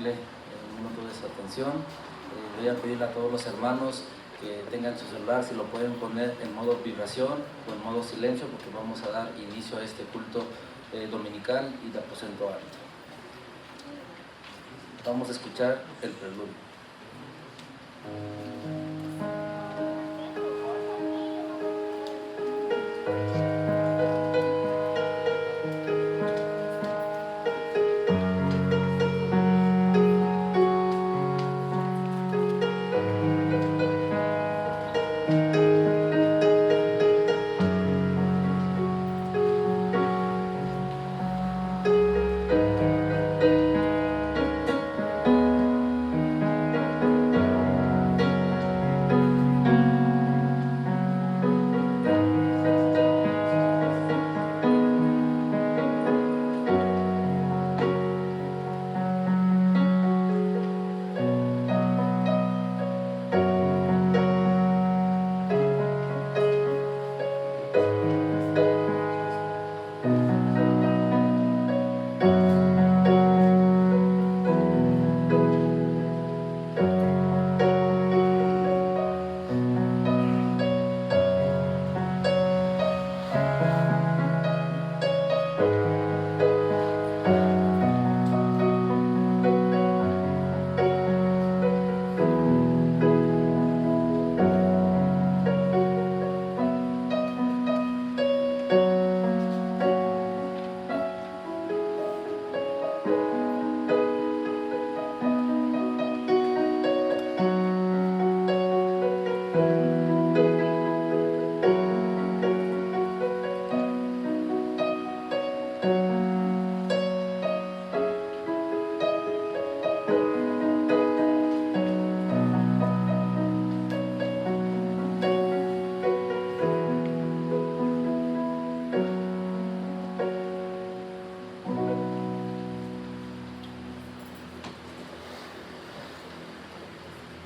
pedirle un minuto de su atención. Voy a pedirle a todos los hermanos que tengan su celular, si lo pueden poner en modo vibración o en modo silencio, porque vamos a dar inicio a este culto dominical y de aposento alto. Vamos a escuchar el preludio.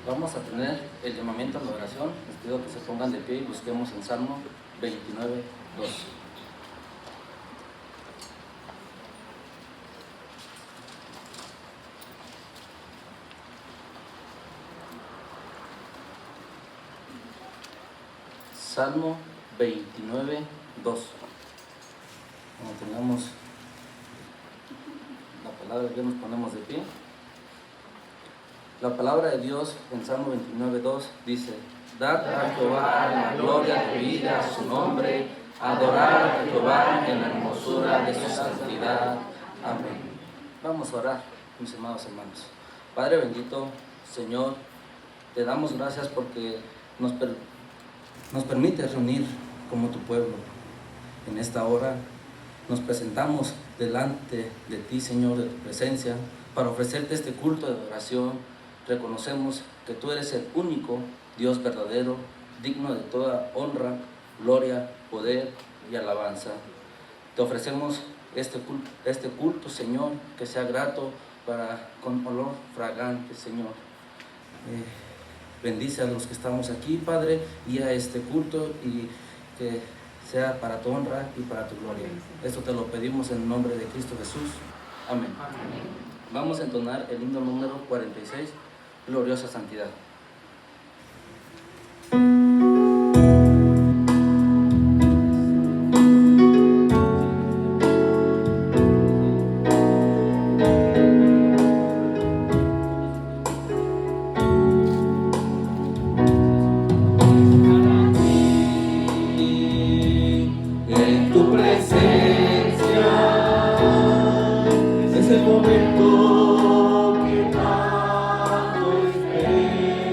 Vamos a tener el llamamiento a la oración. Les pido que se pongan de pie y busquemos en Salmo 29, 2. Salmo 29, 2. Cuando tengamos la palabra de Dios nos ponemos de pie. La palabra de Dios en Salmo 29, 2 dice: Dad a Jehová la gloria debida a su nombre, adorar a Jehová en la hermosura de su santidad. Amén. Vamos a orar, mis amados hermanos. Padre bendito, Señor, te damos gracias porque nos permites reunir como tu pueblo. En esta hora nos presentamos delante de ti, Señor, de tu presencia, para ofrecerte este culto de adoración. Reconocemos que tú eres el único Dios verdadero, digno de toda honra, gloria, poder y alabanza. Te ofrecemos este culto, Señor, que sea grato con olor fragante, Señor. Bendice a los que estamos aquí, Padre, y a este culto, y que sea para tu honra y para tu gloria. Esto te lo pedimos en el nombre de Cristo Jesús. Amén. Amén. Vamos a entonar el himno número 46, Gloriosa Santidad. En tu presencia es el momento que tanto espero.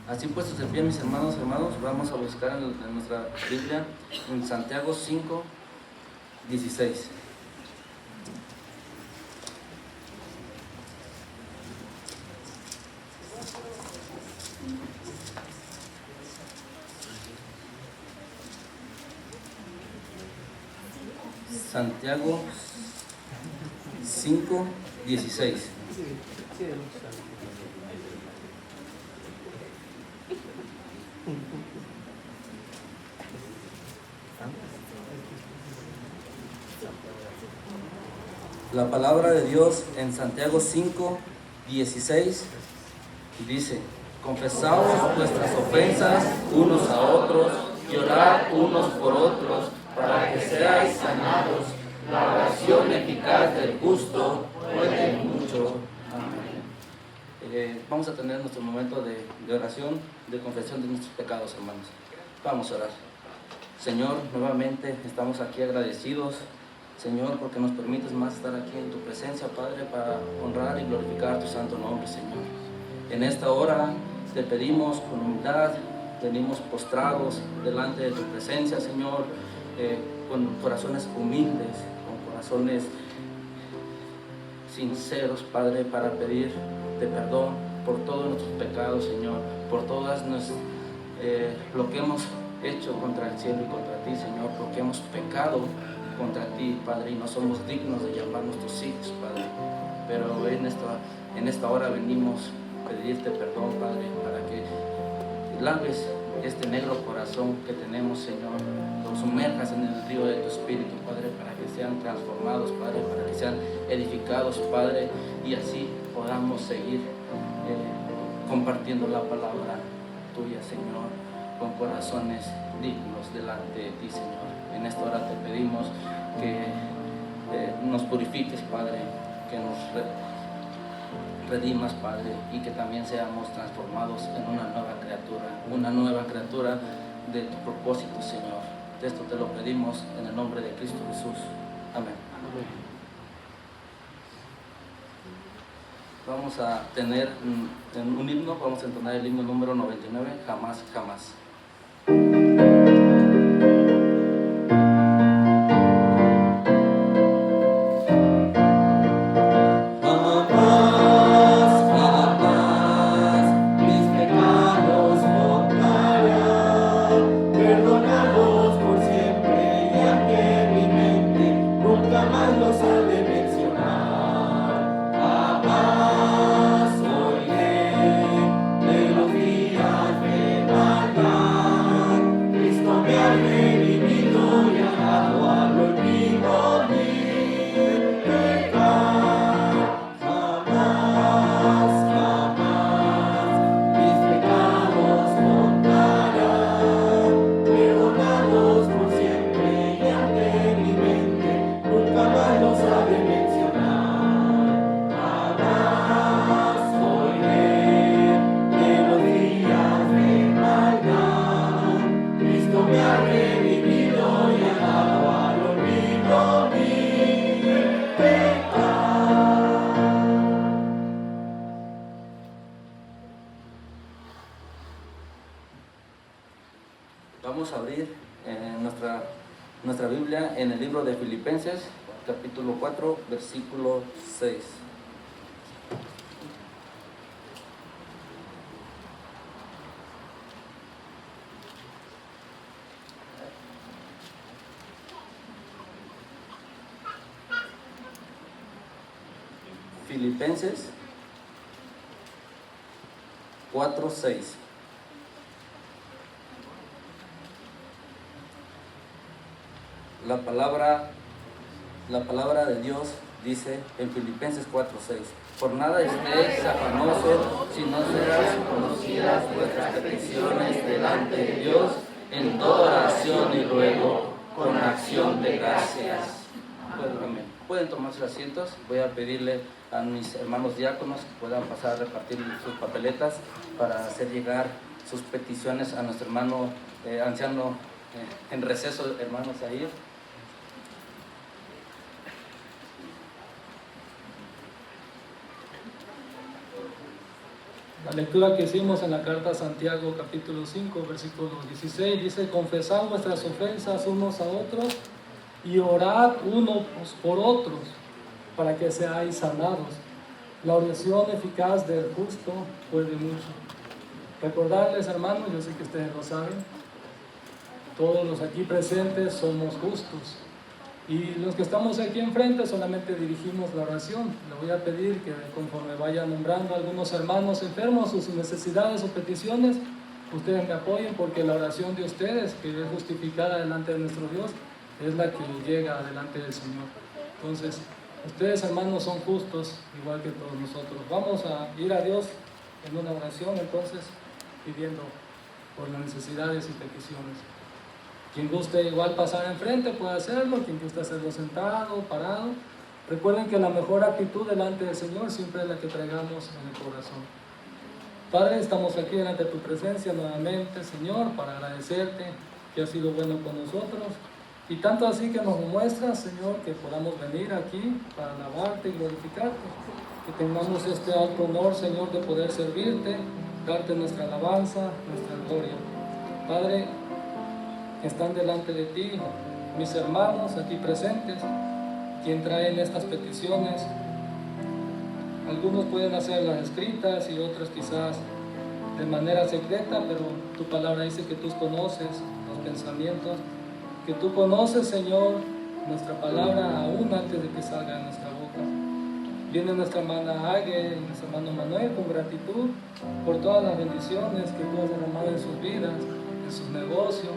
Así puestos de pie, mis hermanos, vamos a buscar en nuestra Biblia, en Santiago 5, 16. Santiago 5, 16. La palabra de Dios en Santiago 5, 16 dice: confesaos vuestras ofensas unos a otros y orad unos por otros para que seáis sanados. La oración eficaz del justo puede mucho. Amén. Vamos a tener nuestro momento de oración, de confesión de nuestros pecados, hermanos. Vamos a orar. Señor, nuevamente estamos aquí agradecidos, Señor, porque nos permites más estar aquí en tu presencia, Padre, para honrar y glorificar tu santo nombre, Señor. En esta hora te pedimos con humildad, venimos postrados delante de tu presencia, Señor, con corazones humildes, con corazones sinceros, Padre, para pedirte perdón por todos nuestros pecados, Señor, por todas lo que hemos hecho contra el cielo y contra ti, Señor, porque hemos pecado contra ti, Padre, y no somos dignos de llamarnos tus hijos, Padre. Pero en esta hora venimos a pedirte perdón, Padre, para que laves este negro corazón que tenemos, Señor, lo sumerjas en el río de tu Espíritu, Padre, para que sean transformados, Padre, para que sean edificados, Padre, y así podamos seguir compartiendo la palabra tuya, Señor, con corazones dignos delante de ti, Señor. En esta hora te pedimos que nos purifiques, Padre, que nos redimas, Padre, y que también seamos transformados en una nueva criatura de tu propósito, Señor. Esto te lo pedimos en el nombre de Cristo Jesús. Amén. Amén. Vamos a tener un himno, vamos a entonar el himno número 99, Jamás, Jamás. Vamos a abrir nuestra Biblia en el libro de Filipenses, capítulo 4, versículo 6. Filipenses 4, 6. La palabra de Dios dice en Filipenses 4:6: por nada estéis afanosos, sino sean conocidas vuestras peticiones delante de Dios en toda oración y ruego con acción de gracias. Pueden tomar sus asientos. Voy a pedirle a mis hermanos diáconos que puedan pasar a repartir sus papeletas para hacer llegar sus peticiones a nuestro hermano anciano en receso, hermano Zahir. La lectura que hicimos en la carta a Santiago capítulo 5 versículo 16 dice: confesad vuestras ofensas unos a otros y orad unos por otros para que seáis sanados. La oración eficaz del justo puede mucho. Recordarles, hermanos, yo sé que ustedes lo saben, todos los aquí presentes somos justos. Y los que estamos aquí enfrente solamente dirigimos la oración. Le voy a pedir que conforme vaya nombrando a algunos hermanos enfermos, sus necesidades o peticiones, ustedes me apoyen, porque la oración de ustedes, que es justificada delante de nuestro Dios, es la que llega delante del Señor. Entonces, ustedes, hermanos, son justos igual que todos nosotros. Vamos a ir a Dios en una oración, entonces, pidiendo por las necesidades y peticiones. Quien guste igual pasar enfrente puede hacerlo, quien guste hacerlo sentado, parado. Recuerden que la mejor actitud delante del Señor siempre es la que traigamos en el corazón. Padre, estamos aquí delante de tu presencia nuevamente, Señor, para agradecerte que has sido bueno con nosotros. Y tanto así que nos muestras, Señor, que podamos venir aquí para alabarte y glorificarte. Que tengamos este alto honor, Señor, de poder servirte, darte nuestra alabanza, nuestra gloria. Padre, están delante de ti mis hermanos aquí presentes, quien traen estas peticiones. Algunos pueden hacerlas escritas y otros quizás de manera secreta, pero tu palabra dice que tú conoces los pensamientos, que tú conoces, Señor, nuestra palabra aún antes de que salga de nuestra boca. Viene nuestra hermana Ague y nuestro hermano Manuel con gratitud por todas las bendiciones que tú has derramado en sus vidas, en sus negocios,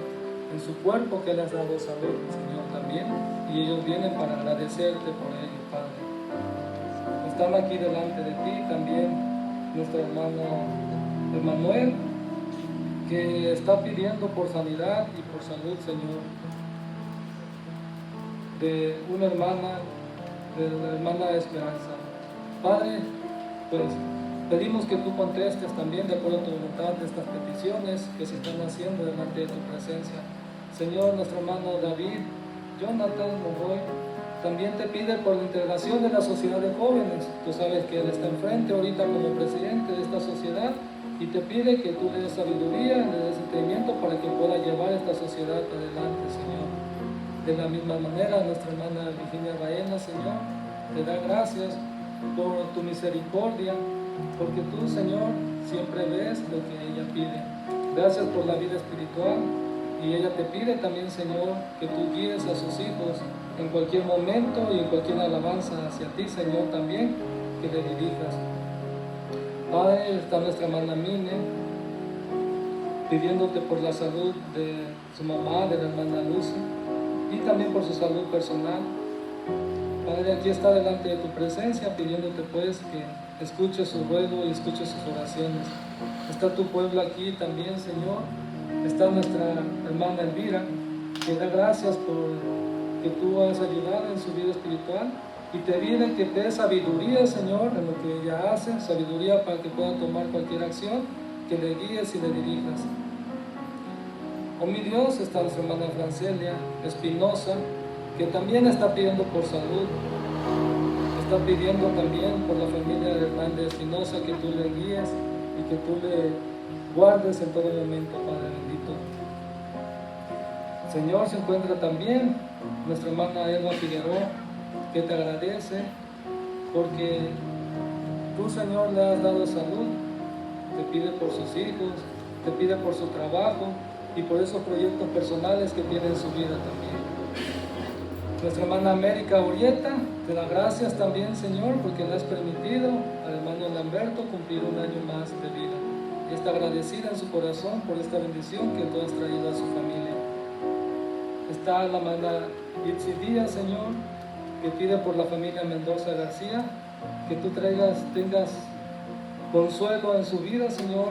en su cuerpo, que le has dado salud, Señor, también, y ellos vienen para agradecerte por ello, Padre. Están aquí delante de ti también nuestro hermano Manuel, que está pidiendo por sanidad y por salud, Señor, de una hermana, de la hermana Esperanza. Padre, pues pedimos que tú contestes también de acuerdo a tu voluntad de estas peticiones que se están haciendo delante de tu presencia. Señor, nuestro hermano David, Jonathan Monroy, también te pide por la integración de la sociedad de jóvenes. Tú sabes que él está enfrente ahorita como presidente de esta sociedad y te pide que tú le des sabiduría, le des entendimiento para que pueda llevar esta sociedad adelante, Señor. De la misma manera, nuestra hermana Virginia Baena, Señor, te da gracias por tu misericordia, porque tú, Señor, siempre ves lo que ella pide. Gracias por la vida espiritual. Y ella te pide también, Señor, que tú guíes a sus hijos en cualquier momento y en cualquier alabanza hacia ti, Señor, también, que le dirijas. Padre, está nuestra hermana Mine, pidiéndote por la salud de su mamá, de la hermana Lucy, y también por su salud personal. Padre, aquí está delante de tu presencia, pidiéndote pues que escuches su ruego y escuches sus oraciones. Está tu pueblo aquí también, Señor. Está nuestra hermana Elvira, que da gracias por que tú has ayudado en su vida espiritual y te pide que te dé sabiduría, Señor, en lo que ella hace, sabiduría para que pueda tomar cualquier acción, que le guíes y le dirijas. Oh mi Dios, está nuestra hermana Francelia Espinosa, que también está pidiendo por salud, está pidiendo también por la familia de Hernández Espinosa, que tú le guíes y que tú le guardes en todo momento, Padre bendito. Señor, se encuentra también nuestra hermana Elba Figueroa, que te agradece porque tú, Señor, le has dado salud, te pide por sus hijos, te pide por su trabajo y por esos proyectos personales que tiene en su vida también. Nuestra hermana América Urieta, te da gracias también, Señor, porque le has permitido al hermano Lamberto cumplir un año más de vida. Y está agradecida en su corazón por esta bendición que tú has traído a su familia. Está la hermana Itzi Díaz, Señor, que pide por la familia Mendoza García, que tú tengas consuelo en su vida, Señor,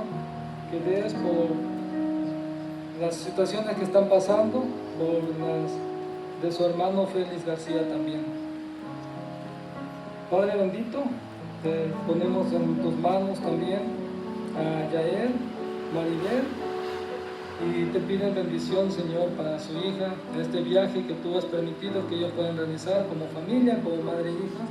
que des por las situaciones que están pasando, por las de su hermano Félix García también. Padre bendito, te ponemos en tus manos también a Yael, Maribel, y te piden bendición, Señor, para su hija en este viaje que tú has permitido que ellos puedan realizar como familia, como madre e hija.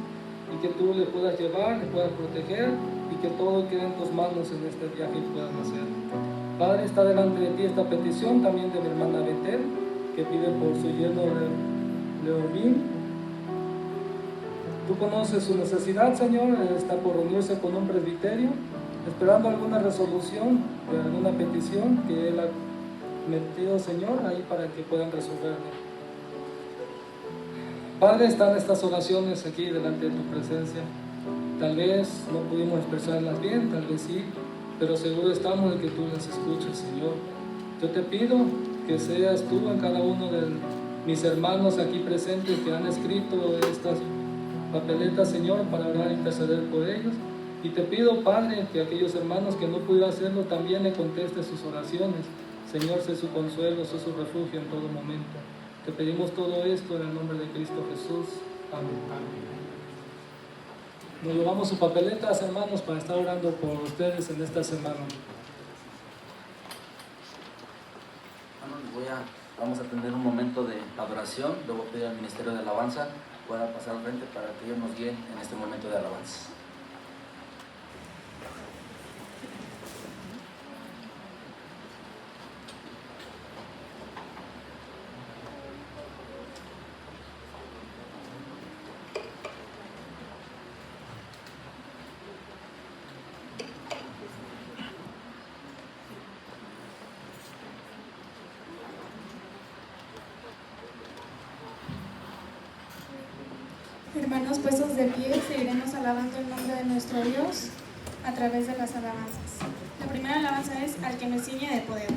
y que tú le puedas llevar, le puedas proteger y que todo quede en tus manos en este viaje que puedan hacer. Padre, está delante de ti esta petición también de mi hermana Betel, que pide por su yerno Leorbín. Tú conoces su necesidad, Señor, está por reunirse con un presbiterio, esperando alguna resolución de alguna petición que él ha metido, Señor, ahí para que puedan resolverlo. Padre, están estas oraciones aquí delante de tu presencia. Tal vez no pudimos expresarlas bien, tal vez sí, pero seguro estamos de que tú las escuches, Señor. Yo te pido que seas tú en cada uno de mis hermanos aquí presentes que han escrito estas papeletas, Señor, para orar e interceder por ellos. Y te pido, Padre, que aquellos hermanos que no pudieron hacerlo también le contestes sus oraciones. Señor, sé su consuelo, sé su refugio en todo momento. Te pedimos todo esto en el nombre de Cristo Jesús. Amén. Nos llevamos sus papeletas, hermanos, para estar orando por ustedes en esta semana. Vamos a tener un momento de adoración. Luego pedir al Ministerio de Alabanza pueda pasar al frente para que ellos nos guíen en este momento de alabanza. Hermanos, puestos de pie, seguiremos alabando el nombre de nuestro Dios a través de las alabanzas. La primera alabanza es al que me ciñe de poder.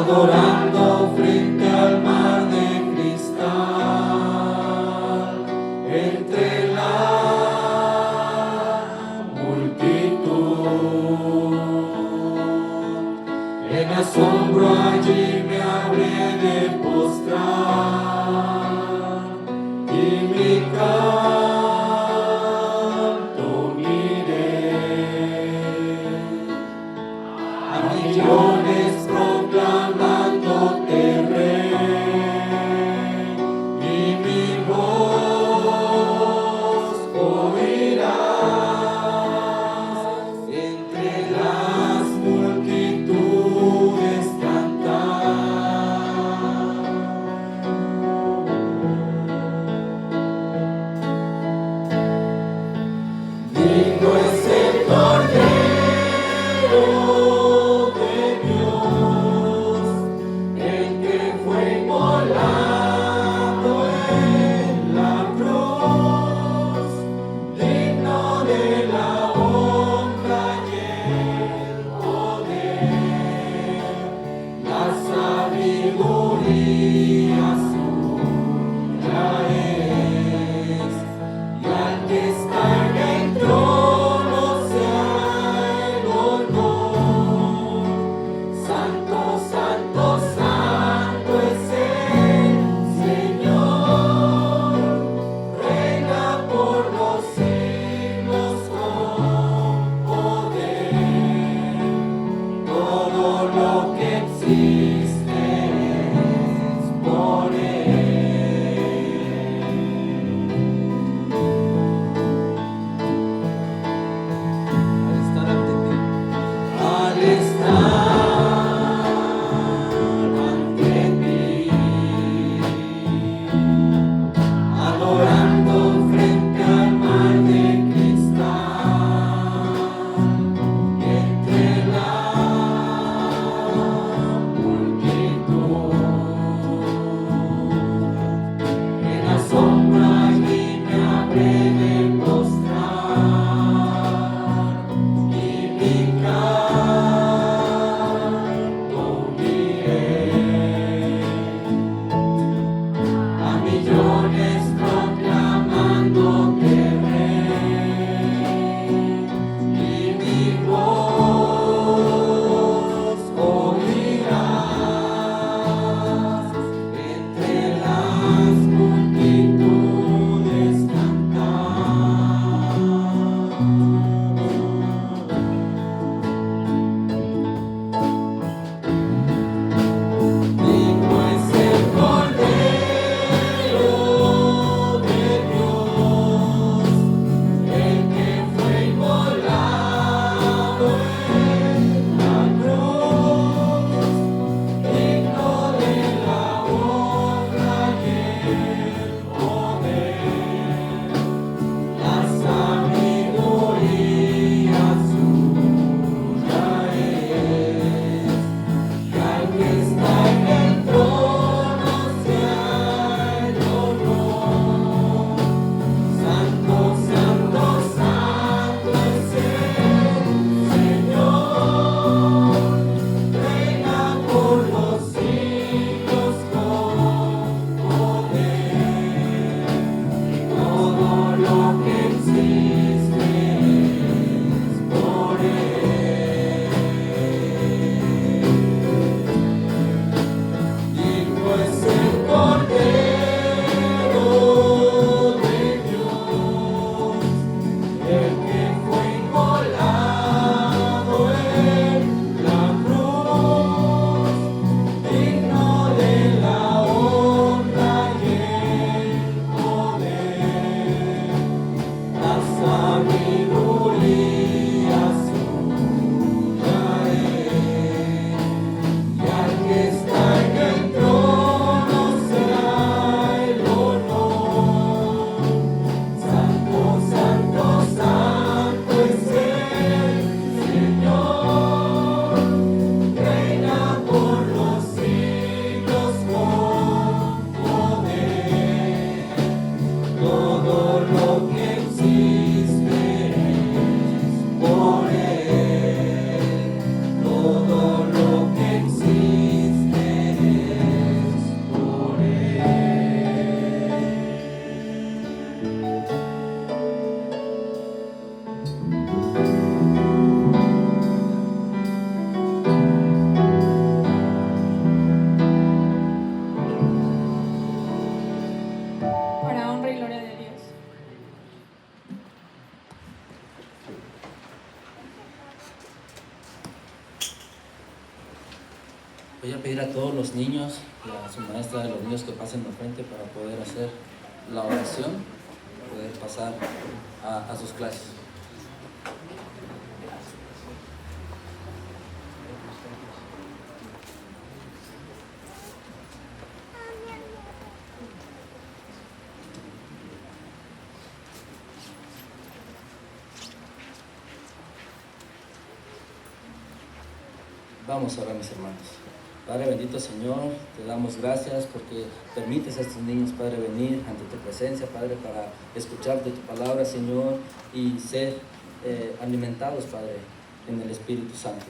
adorando frente al mar de cristal, entre la multitud. En asombro allí me habré de postrar. Voy a pedir a todos los niños y a su maestra, a los niños que pasen al frente para poder hacer la oración, poder pasar a sus clases. Vamos a orar, mis hermanos. Padre bendito Señor, te damos gracias porque permites a estos niños, Padre, venir ante tu presencia, Padre, para escuchar de tu palabra, Señor, y ser alimentados, Padre, en el Espíritu Santo.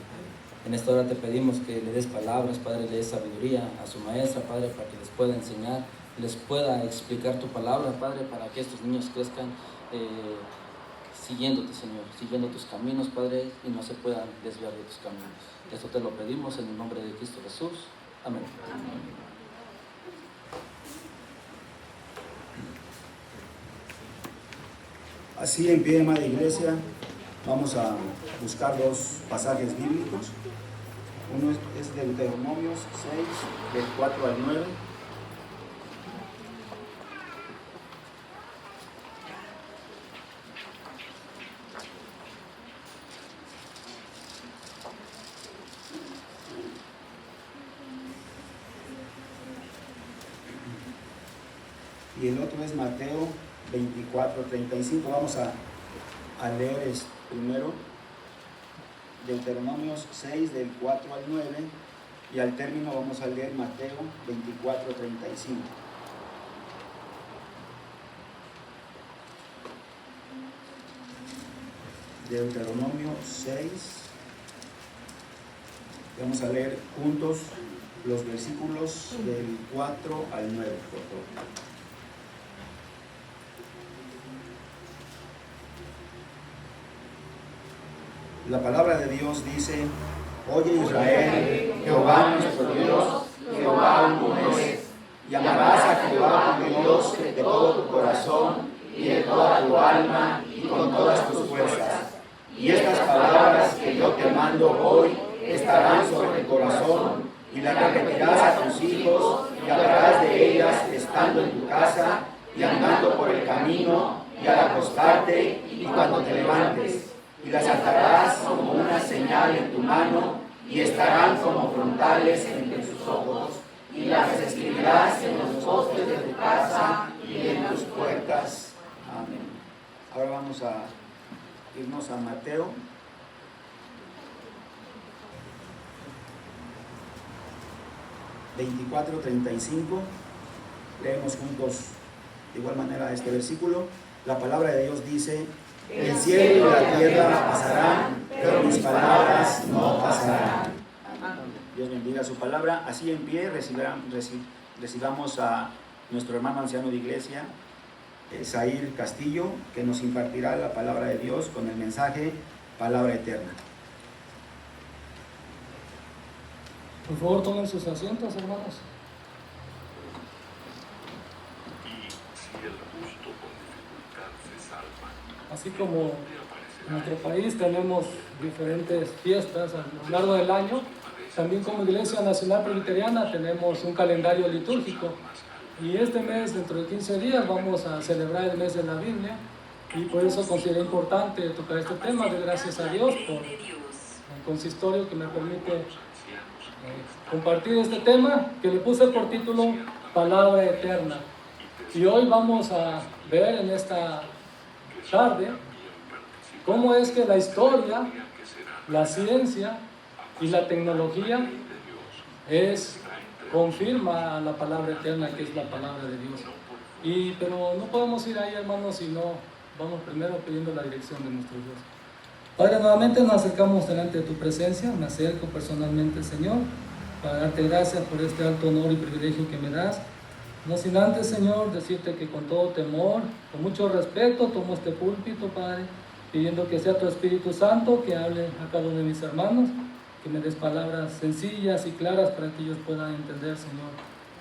En esta hora te pedimos que le des palabras, Padre, le des sabiduría a su maestra, Padre, para que les pueda enseñar, les pueda explicar tu palabra, Padre, para que estos niños crezcan siguiéndote, Señor, siguiendo tus caminos, Padre, y no se puedan desviar de tus caminos. Esto te lo pedimos en el nombre de Cristo Jesús. Amén. Así, en pie, amada iglesia, vamos a buscar dos pasajes bíblicos. Uno es de Deuteronomios 6, del 4 al 9. Y el otro es Mateo 24:35. Vamos a leer primero Deuteronomios 6 del 4 al 9 y al término vamos a leer Mateo 24:35. Deuteronomio 6. Vamos a leer juntos los versículos del 4 al 9, por favor. La palabra de Dios dice: Oye Israel, Jehová nuestro Dios, Jehová uno es, y amarás a Jehová tu Dios de todo tu corazón y de toda tu alma y con todas tus fuerzas. Y estas palabras que yo te mando hoy estarán sobre tu corazón, y las repetirás a tus hijos, y hablarás de ellas estando en tu casa, y andando por el camino, y al acostarte, y cuando te levantes. Y las atarás como una señal en tu mano, y estarán como frontales entre tus ojos, y las escribirás en los postes de tu casa y en tus puertas. Amén. Ahora vamos a irnos a Mateo. (24:35). Leemos juntos de igual manera este versículo. La palabra de Dios dice: El cielo y la tierra pasarán, pero mis palabras no pasarán. Dios bendiga su palabra. Así en pie recibamos a nuestro hermano anciano de iglesia, Zair Castillo, que nos impartirá la palabra de Dios con el mensaje Palabra Eterna. Por favor, tomen sus asientos, hermanos. Así como en nuestro país tenemos diferentes fiestas a lo largo del año, también como Iglesia Nacional Presbiteriana tenemos un calendario litúrgico. Y este mes, dentro de 15 días, vamos a celebrar el mes de la Biblia. Y por eso consideré importante tocar este tema. De gracias a Dios por el consistorio que me permite compartir este tema, que le puse por título Palabra Eterna. Y hoy vamos a ver en esta tarde cómo es que la historia, la ciencia y la tecnología confirma la palabra eterna, que es la palabra de Dios. Pero no podemos ir ahí, hermanos, si no vamos primero pidiendo la dirección de nuestro Dios. Padre, nuevamente nos acercamos delante de tu presencia. Me acerco personalmente, Señor, para darte gracias por este alto honor y privilegio que me das. No sin antes, Señor, decirte que con todo temor, con mucho respeto, tomo este púlpito, Padre, pidiendo que sea tu Espíritu Santo que hable a cada uno de mis hermanos, que me des palabras sencillas y claras para que ellos puedan entender, Señor.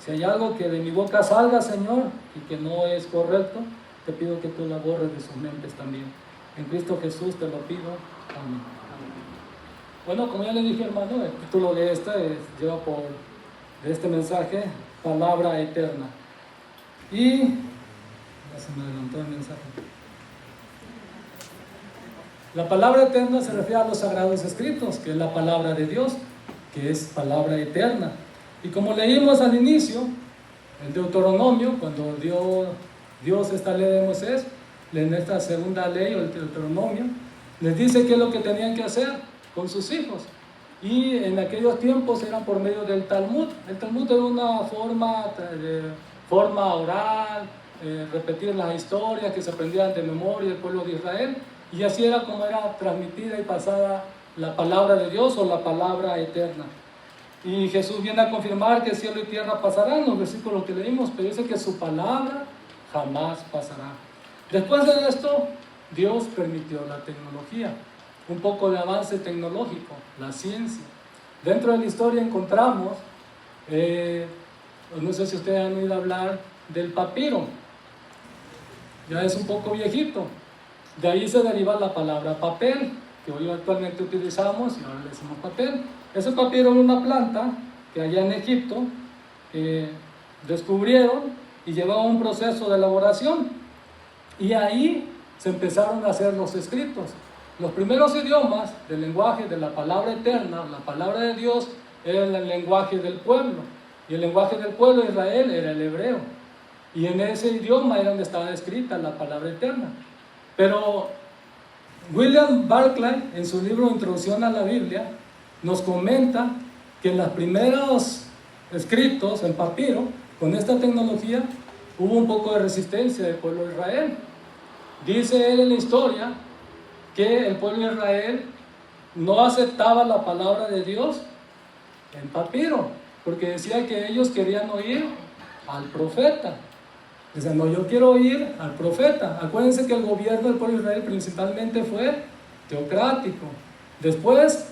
Si hay algo que de mi boca salga, Señor, y que no es correcto, te pido que tú la borres de sus mentes también. En Cristo Jesús te lo pido. Amén. Bueno, como ya le dije, hermano, el título de lleva por de este mensaje, palabra eterna. Y ya se me adelantó el mensaje. La palabra eterna se refiere a los sagrados escritos, que es la palabra de Dios, que es palabra eterna. Y como leímos al inicio, en Deuteronomio, cuando Dios esta ley de Moisés, en esta segunda ley, o el Deuteronomio, les dice qué es lo que tenían que hacer con sus hijos. Y en aquellos tiempos eran por medio del Talmud. El Talmud era una forma oral, repetir las historias que se aprendían de memoria del pueblo de Israel. Y así era como era transmitida y pasada la palabra de Dios o la palabra eterna. Y Jesús viene a confirmar que cielo y tierra pasarán, los versículos que leímos, pero dice que su palabra jamás pasará. Después de esto, Dios permitió la tecnología, un poco de avance tecnológico, la ciencia. Dentro de la historia encontramos, no sé si ustedes han oído hablar del papiro, ya es un poco viejito. De ahí se deriva la palabra papel, que hoy actualmente utilizamos y ahora le decimos papel. Ese papiro era una planta que allá en Egipto descubrieron y llevaba un proceso de elaboración. Y ahí se empezaron a hacer los escritos. Los primeros idiomas del lenguaje de la palabra eterna, la palabra de Dios, era el lenguaje del pueblo. Y el lenguaje del pueblo de Israel era el hebreo. Y en ese idioma era donde estaba escrita la palabra eterna. Pero William Barclay, en su libro Introducción a la Biblia, nos comenta que en los primeros escritos en papiro, con esta tecnología, hubo un poco de resistencia del pueblo de Israel. Dice él en la historia que el pueblo de Israel no aceptaba la palabra de Dios en papiro, porque decía que ellos querían oír al profeta. Dicen, no, yo quiero oír al profeta. Acuérdense que el gobierno del pueblo de Israel principalmente fue teocrático. Después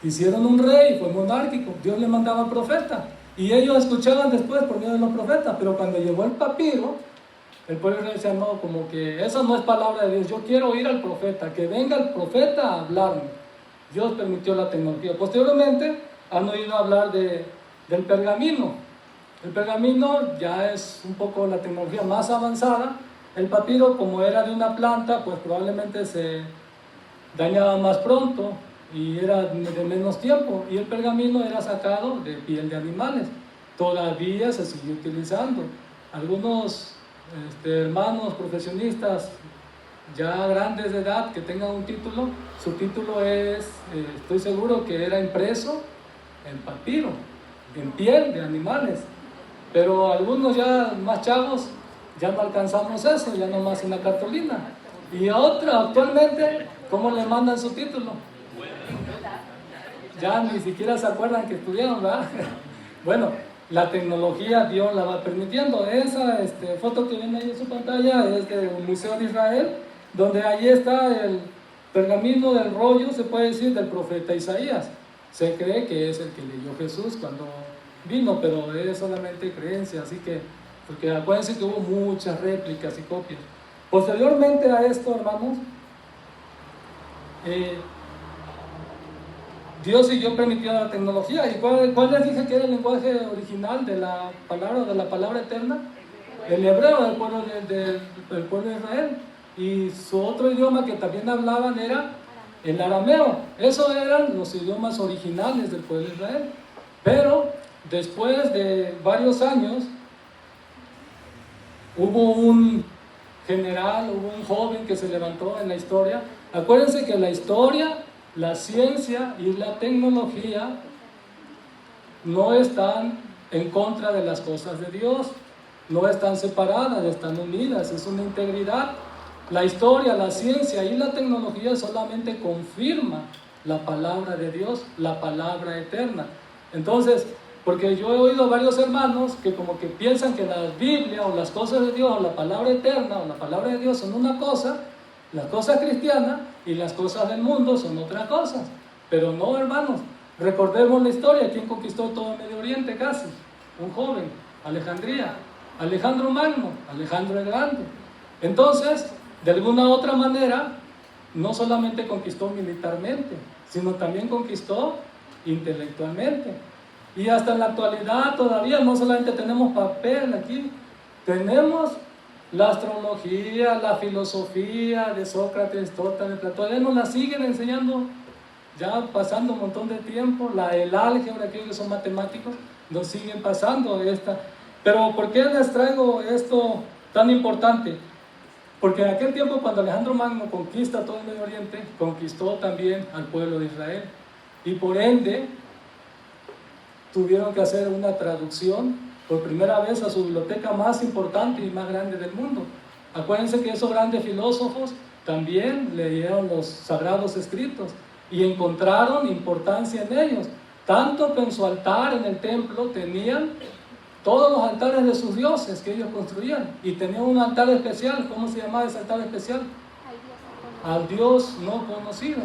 hicieron un rey, fue monárquico. Dios le mandaba al profeta. Y ellos escuchaban después por medio de los profetas. Pero cuando llegó el papiro, el pueblo de Israel decía, no, como que esa no es palabra de Dios. Yo quiero oír al profeta, que venga el profeta a hablarme. Dios permitió la tecnología. Posteriormente han oído hablar del pergamino. El pergamino ya es un poco la tecnología más avanzada. El papiro, como era de una planta, pues probablemente se dañaba más pronto y era de menos tiempo. Y el pergamino era sacado de piel de animales. Todavía se sigue utilizando. Algunos hermanos profesionistas ya grandes de edad que tengan un título, su título es, estoy seguro que era impreso en papiro, en piel de animales. Pero algunos ya más chavos, ya no alcanzamos eso, ya nomás una cartulina. Y a otro, actualmente, ¿cómo le mandan su título? Ya ni siquiera se acuerdan que estudiaron, ¿verdad? Bueno, la tecnología Dios la va permitiendo. Esa foto que ven ahí en su pantalla es del Museo de Israel, donde ahí está el pergamino del rollo, se puede decir, del profeta Isaías. Se cree que es el que leyó Jesús cuando vino, pero es solamente creencia, así que, porque acuérdense que hubo muchas réplicas y copias. Posteriormente a esto, hermanos, Dios siguió permitiendo la tecnología. ¿Y cuál les dije que era el lenguaje original de la palabra eterna? El hebreo del pueblo de Israel. Y su otro idioma que también hablaban era el arameo. Esos eran los idiomas originales del pueblo de Israel. Pero después de varios años, hubo un general, hubo un joven que se levantó en la historia. Acuérdense que la historia, la ciencia y la tecnología no están en contra de las cosas de Dios, no están separadas, están unidas, es una integridad. La historia, la ciencia y la tecnología solamente confirman la palabra de Dios, la palabra eterna. Entonces, porque yo he oído varios hermanos que como que piensan que la Biblia o las cosas de Dios o la palabra eterna o la palabra de Dios son una cosa, las cosas cristianas y las cosas del mundo son otras cosas. Pero no, hermanos, recordemos la historia. ¿Quién conquistó todo Medio Oriente casi? Un joven, Alejandría, Alejandro Magno, Alejandro el Grande. Entonces, de alguna otra manera, no solamente conquistó militarmente, sino también conquistó intelectualmente. Y hasta en la actualidad todavía no solamente tenemos papel aquí, tenemos la astrología, la filosofía de Sócrates, Aristóteles, Platón, todavía nos la siguen enseñando, ya pasando un montón de tiempo, el álgebra, aquellos que son matemáticos, nos siguen pasando esta. Pero ¿por qué les traigo esto tan importante? Porque en aquel tiempo, cuando Alejandro Magno conquista todo el Medio Oriente, conquistó también al pueblo de Israel, y por ende tuvieron que hacer una traducción por primera vez a su biblioteca más importante y más grande del mundo. Acuérdense que esos grandes filósofos también leyeron los sagrados escritos y encontraron importancia en ellos, tanto que en su altar en el templo tenían todos los altares de sus dioses que ellos construían, y tenían un altar especial. ¿Cómo se llamaba ese altar especial? Al Dios no conocido.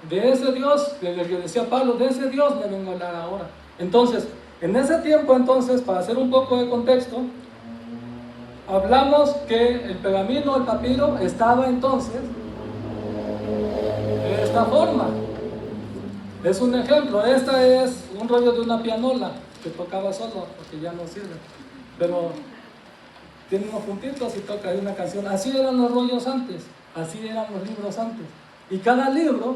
De ese Dios, del que decía Pablo, de ese Dios le vengo a hablar ahora. Entonces, en ese tiempo, entonces, para hacer un poco de contexto, hablamos que el pergamino, el papiro, estaba entonces de esta forma. Es un ejemplo. Esta es un rollo de una pianola que tocaba solo, porque ya no sirve, pero tiene unos puntitos y toca ahí una canción. Así eran los rollos antes, así eran los libros antes. Y cada libro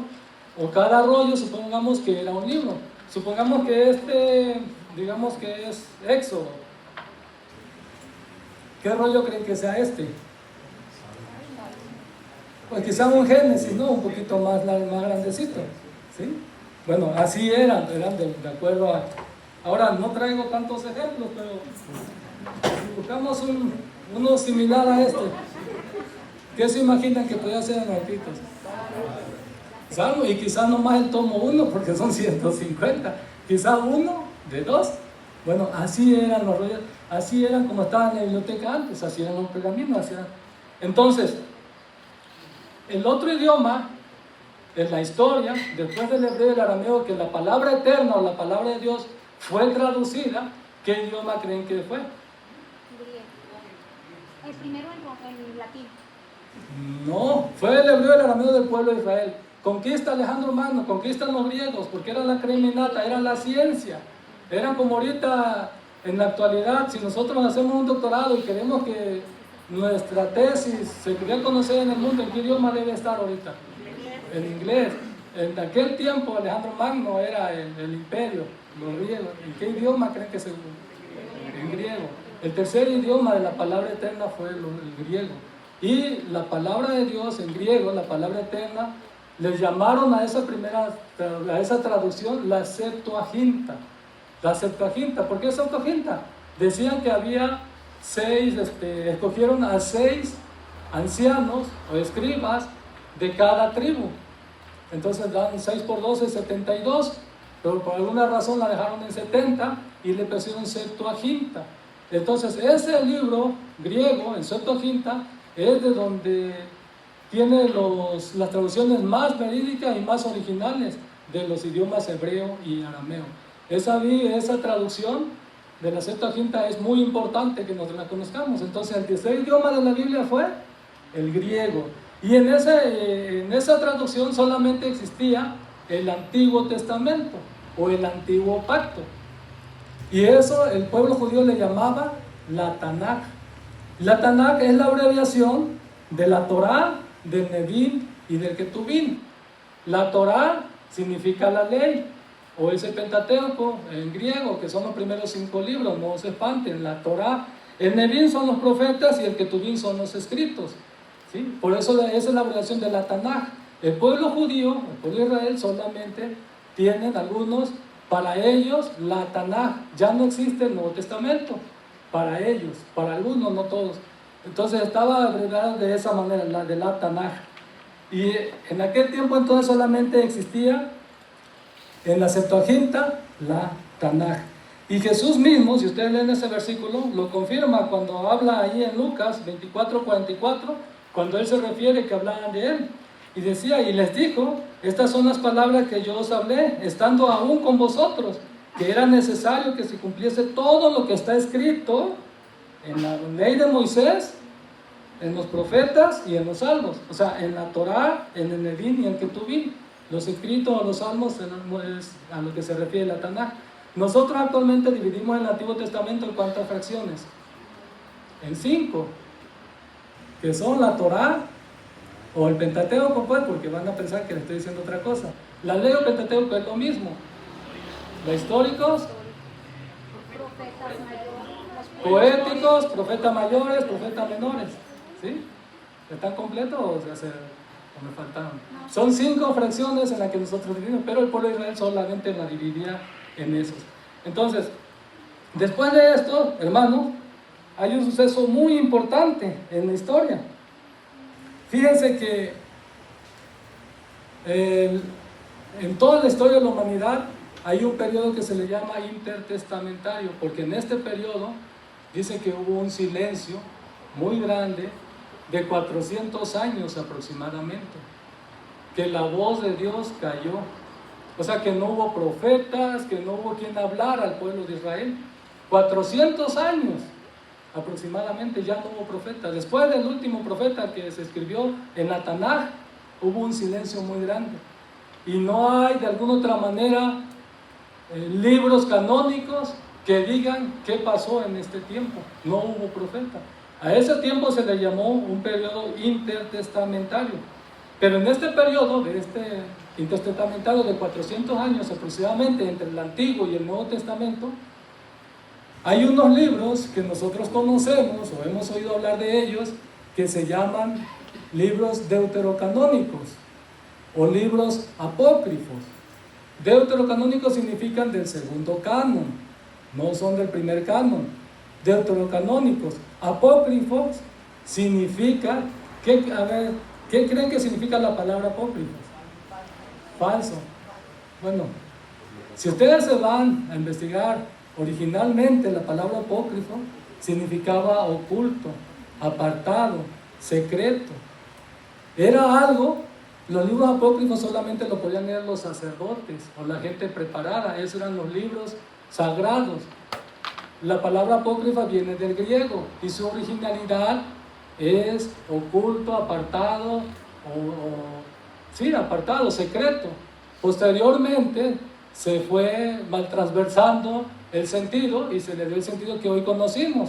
o cada rollo, supongamos que era un libro. Supongamos que digamos que es Éxodo. ¿Qué rollo creen que sea este? Pues quizá un Génesis, ¿no? Un poquito más grandecito, ¿sí? Bueno, así eran de acuerdo a... Ahora, no traigo tantos ejemplos, pero si buscamos uno similar a este, ¿qué se imaginan que podría ser en Marquitos? Salmo, y quizás no más el tomo 1, porque son 150, quizás uno de 2. Bueno, así eran los rollos, así eran como estaban en la biblioteca antes, así eran los pergaminos, así eran. Entonces, el otro idioma, en la historia, después del hebreo y el arameo, que la palabra eterna o la palabra de Dios fue traducida, ¿qué idioma creen que fue? Griego. El primero en latín. No, fue el hebreo y el arameo del pueblo de Israel. Conquista Alejandro Magno, conquistan los griegos, porque era la creminata, era la ciencia. Eran como ahorita, en la actualidad, si nosotros hacemos un doctorado y queremos que nuestra tesis se dé a conocer en el mundo, ¿en qué idioma debe estar ahorita? En inglés. En aquel tiempo Alejandro Magno era el imperio, los griegos. ¿En qué idioma creen que se...? En griego. El tercer idioma de la palabra eterna fue el griego. Y la palabra de Dios en griego, la palabra eterna, les llamaron a esa traducción la Septuaginta. La Septuaginta, ¿por qué Septuaginta? Decían que había 6, escogieron a 6 ancianos o escribas de cada tribu. Entonces dan 6 por 12, 72, pero por alguna razón la dejaron en 70 y le pusieron Septuaginta. Entonces ese libro griego, en Septuaginta, es de donde tiene las traducciones más verídicas y más originales de los idiomas hebreo y arameo. Esa traducción de la Septuaginta es muy importante que nos la conozcamos. Entonces el tercer idioma de la Biblia fue el griego. Y en esa traducción solamente existía el Antiguo Testamento o el Antiguo Pacto. Y eso el pueblo judío le llamaba la Tanaj. La Tanaj es la abreviación de la Torá, del Nevi'im y del Ketuvim. La Torá significa la ley, o ese Pentateuco en griego, que son los primeros 5 libros, no se espanten. La Torá, el Nevi'im son los profetas y el Ketuvim son los escritos, ¿sí? Por eso esa es la abreviación de la Tanaj. El pueblo judío, el pueblo de Israel, solamente tienen algunos, para ellos la Tanaj, ya no existe el Nuevo Testamento, para ellos, para algunos, no todos. Entonces estaba abreviada de esa manera, la de la Tanaj. Y en aquel tiempo entonces solamente existía en la Septuaginta la Tanaj. Y Jesús mismo, si ustedes leen ese versículo, lo confirma cuando habla ahí en Lucas 24:44, cuando él se refiere que hablaban de él. Y decía, y les dijo, estas son las palabras que yo os hablé, estando aún con vosotros, que era necesario que se cumpliese todo lo que está escrito en la ley de Moisés, en los profetas y en los salmos. O sea, en la Torá, en el Nevi'im y en el Ketuvim. Los escritos o los salmos es a lo que se refiere la Tanaj. Nosotros actualmente dividimos el Antiguo Testamento en ¿cuántas fracciones? En 5, que son la Torá o el Pentateuco, pues, porque van a pensar que le estoy diciendo otra cosa. La ley o Pentateuco es lo mismo. Los históricos, Profetas mayores. poéticos, profetas mayores, profetas menores. ¿Sí? ¿Están completos o me faltaron? Son 5 fracciones en las que nosotros dividimos, pero el pueblo de Israel solamente la dividía en esos. Entonces, después de esto, hermanos, hay un suceso muy importante en la historia. Fíjense que en toda la historia de la humanidad hay un periodo que se le llama intertestamentario, porque en este periodo dice que hubo un silencio muy grande de 400 años aproximadamente, que la voz de Dios cayó. O sea, que no hubo profetas, que no hubo quien hablara al pueblo de Israel. 400 años aproximadamente ya no hubo profetas. Después del último profeta que se escribió en la Tanaj, hubo un silencio muy grande. Y no hay de alguna otra manera libros canónicos que digan qué pasó en este tiempo. No hubo profeta. A ese tiempo se le llamó un periodo intertestamentario. Pero en este periodo, de este intertestamentario de 400 años aproximadamente, entre el Antiguo y el Nuevo Testamento, hay unos libros que nosotros conocemos o hemos oído hablar de ellos que se llaman libros deuterocanónicos o libros apócrifos. Deuterocanónicos significan del segundo canon, no son del primer canon. Deuterocanónicos. Apócrifos significa, ¿qué creen que significa la palabra apócrifos? Falso. Bueno, si ustedes se van a investigar, originalmente la palabra apócrifo significaba oculto, apartado, secreto. Era algo, los libros apócrifos solamente lo podían leer los sacerdotes o la gente preparada, esos eran los libros sagrados. La palabra apócrifa viene del griego y su originalidad es oculto, apartado, apartado, secreto. Posteriormente se fue maltransversando el sentido y se le dio el sentido que hoy conocemos.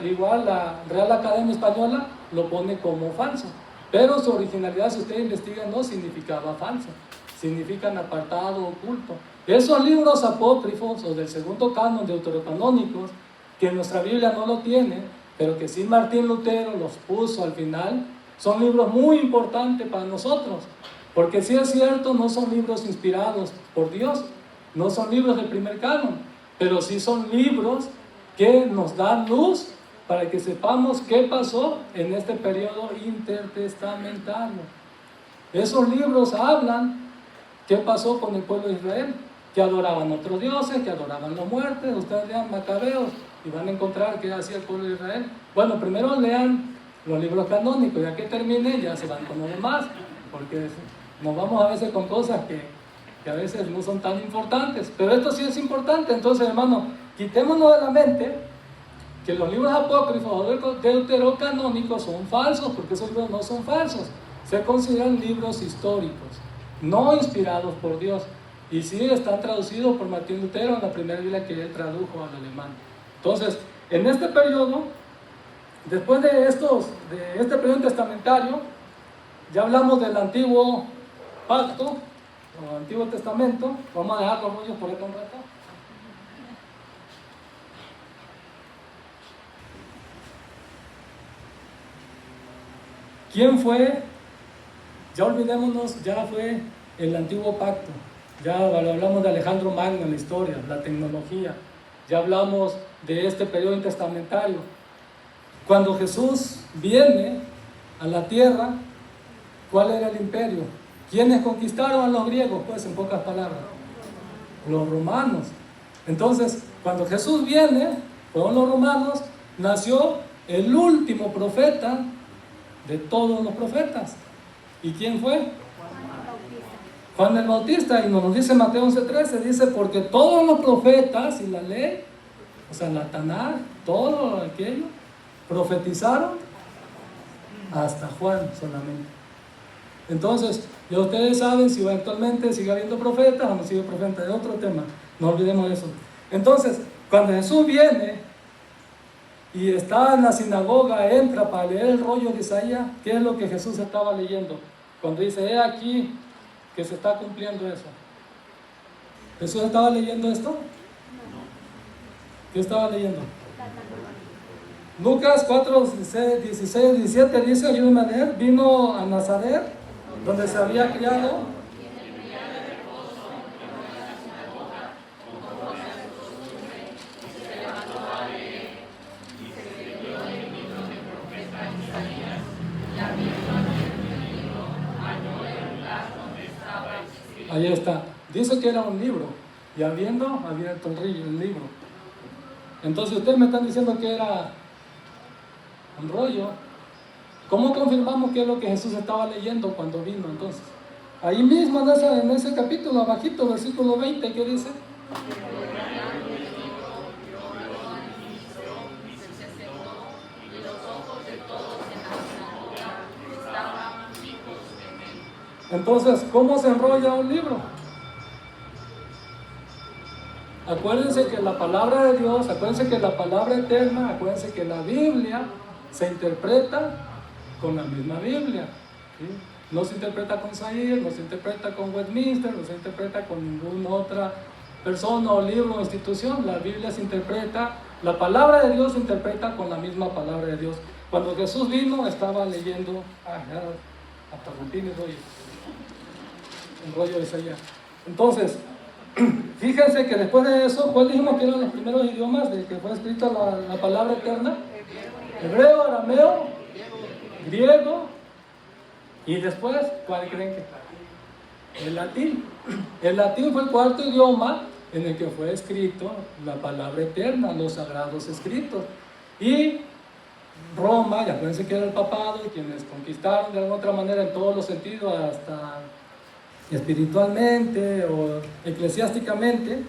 Igual la Real Academia Española lo pone como falso. Pero su originalidad, si usted investiga, no significaba falso. Significan apartado, oculto. Esos libros apócrifos o del segundo canon deuterocanónicos, que nuestra Biblia no lo tiene, pero que sí Martín Lutero los puso al final, son libros muy importantes para nosotros. Porque sí es cierto, no son libros inspirados por Dios, no son libros del primer canon, pero sí son libros que nos dan luz para que sepamos qué pasó en este periodo intertestamentario. Esos libros hablan qué pasó con el pueblo de Israel, que adoraban otros dioses, que adoraban los muertos. Ustedes lean Macabeos y van a encontrar qué hacía el pueblo de Israel. Bueno, primero lean los libros canónicos, ya que terminen ya se van con lo demás, porque nos vamos a veces con cosas que a veces no son tan importantes, pero esto sí es importante. Entonces, hermano, quitémonos de la mente que los libros apócrifos o deuterocanónicos son falsos, porque esos libros no son falsos, se consideran libros históricos, no inspirados por Dios, y sí están traducidos por Martín Lutero en la primera Biblia que él tradujo al alemán. Entonces, en este periodo, después de este periodo testamentario, ya hablamos del antiguo pacto o antiguo testamento. Vamos a dejar los rollos por ahí un rato. ¿Quién fue? Ya olvidémonos, ya fue el antiguo pacto. Ya hablamos de Alejandro Magno en la historia, la tecnología. Ya hablamos de este periodo intertestamentario. Cuando Jesús viene a la tierra, ¿cuál era el imperio? ¿Quiénes conquistaron a los griegos? Pues en pocas palabras, los romanos. Entonces, cuando Jesús viene, fueron los romanos, nació el último profeta de todos los profetas. ¿Y quién fue? Juan el Bautista. Y nos dice Mateo 11:13, dice, porque todos los profetas y la ley, o sea, la Tanaj, todo aquello, profetizaron hasta Juan solamente. Entonces, ya ustedes saben si actualmente sigue habiendo profetas o no sigue profeta, de otro tema. No olvidemos eso. Entonces, cuando Jesús viene y está en la sinagoga, entra para leer el rollo de Isaías, ¿qué es lo que Jesús estaba leyendo? Cuando dice, he aquí que se está cumpliendo eso. ¿Jesús estaba leyendo esto? ¿Qué estaba leyendo? Lucas 4, 16, 17 dice, ayúdenme a leer, vino a Nazaret, donde se había criado. Ahí está. Dice que era un libro. Y habiendo abierto el libro. Entonces ustedes me están diciendo que era un rollo. ¿Cómo confirmamos qué es lo que Jesús estaba leyendo cuando vino entonces? Ahí mismo en ese capítulo, abajito, versículo 20, ¿qué dice? Entonces, ¿cómo se enrolla un libro? Acuérdense que la palabra de Dios, acuérdense que la palabra eterna, acuérdense que la Biblia se interpreta con la misma Biblia. ¿Sí? No se interpreta con Zahir, no se interpreta con Westminster, no se interpreta con ninguna otra persona o libro o institución. La Biblia se interpreta, la palabra de Dios se interpreta con la misma palabra de Dios. Cuando Jesús vino, estaba leyendo, hasta rompí mi rollo. El rollo de Isaías. Entonces, fíjense que después de eso, ¿cuál dijimos que eran los primeros idiomas de que fue escrita la palabra eterna? Hebreo, arameo, griego, y después, ¿cuál creen que? El latín. El latín fue el cuarto idioma en el que fue escrito la palabra eterna, los sagrados escritos. Y Roma, ya acuérdense que era el papado, quienes conquistaron de alguna otra manera en todos los sentidos, hasta espiritualmente o eclesiásticamente,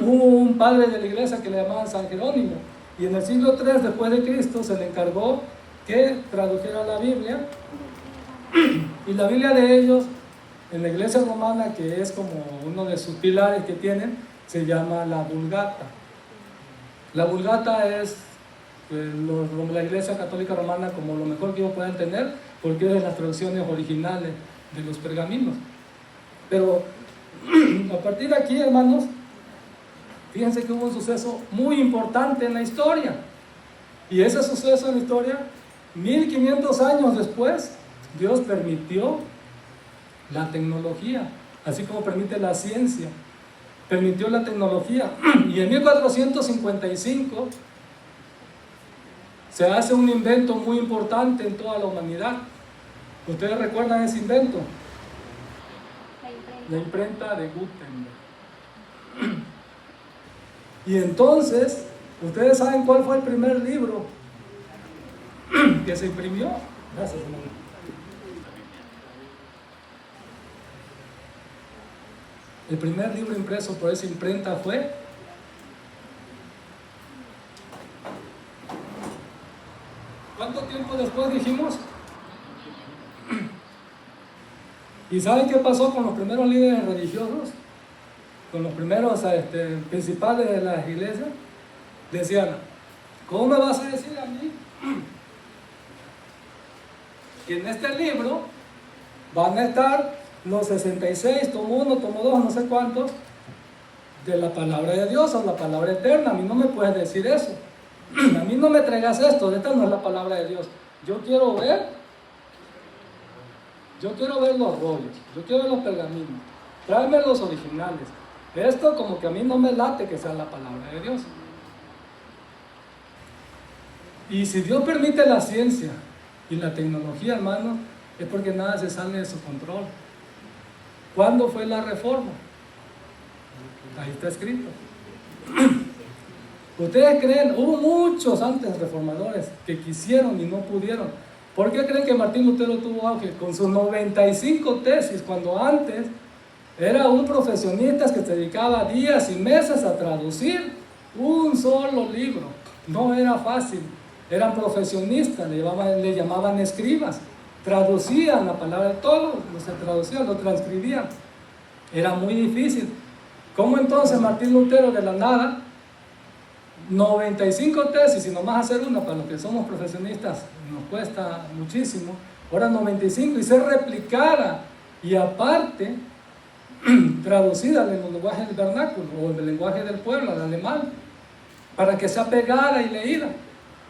hubo un padre de la iglesia que le llamaban San Jerónimo, y en el siglo III después de Cristo se le encargó que tradujera la Biblia, y la Biblia de ellos en la iglesia romana, que es como uno de sus pilares que tienen, se llama la Vulgata. La Vulgata es la iglesia católica romana como lo mejor que ellos puedan tener, porque es de las traducciones originales de los pergaminos. Pero a partir de aquí, hermanos, fíjense que hubo un suceso muy importante en la historia. Y ese suceso en la historia, 1500 años después, Dios permitió la tecnología, así como permite la ciencia. Permitió la tecnología. Y en 1455 se hace un invento muy importante en toda la humanidad. ¿Ustedes recuerdan ese invento? La imprenta de Gutenberg. Y entonces, ¿ustedes saben cuál fue el primer libro que se imprimió? Gracias, hermano. El primer libro impreso por esa imprenta fue ¿cuánto tiempo después dijimos? ¿Y saben qué pasó con los primeros líderes religiosos? Con los primeros principales de las iglesias. Decían, ¿cómo me vas a decir a mí que en este libro van a estar los 66, tomo 1, tomo 2, no sé cuántos, de la palabra de Dios o la palabra eterna? A mí no me puedes decir eso. A mí no me traigas esto, esta no es la palabra de Dios. Yo quiero ver los rollos, yo quiero ver los pergaminos, tráeme los originales. Esto como que a mí no me late que sea la palabra de Dios. Y si Dios permite la ciencia y la tecnología, hermano, es porque nada se sale de su control. ¿Cuándo fue la reforma? Ahí está escrito. ¿Ustedes creen? Hubo muchos antes reformadores que quisieron y no pudieron. ¿Por qué creen que Martín Lutero tuvo auge? Con sus 95 tesis, cuando antes era un profesionista que se dedicaba días y meses a traducir un solo libro. No era fácil. Eran profesionistas, le llamaban escribas. Traducían la palabra de todo, se traducían, lo transcribían. Era muy difícil. ¿Cómo entonces Martín Lutero de la nada, 95 tesis y nomás hacer una, para los que somos profesionistas nos cuesta muchísimo, ahora 95 y ser replicada y aparte traducida en el lenguaje del vernáculo o en el lenguaje del pueblo, al alemán, para que sea pegada y leída,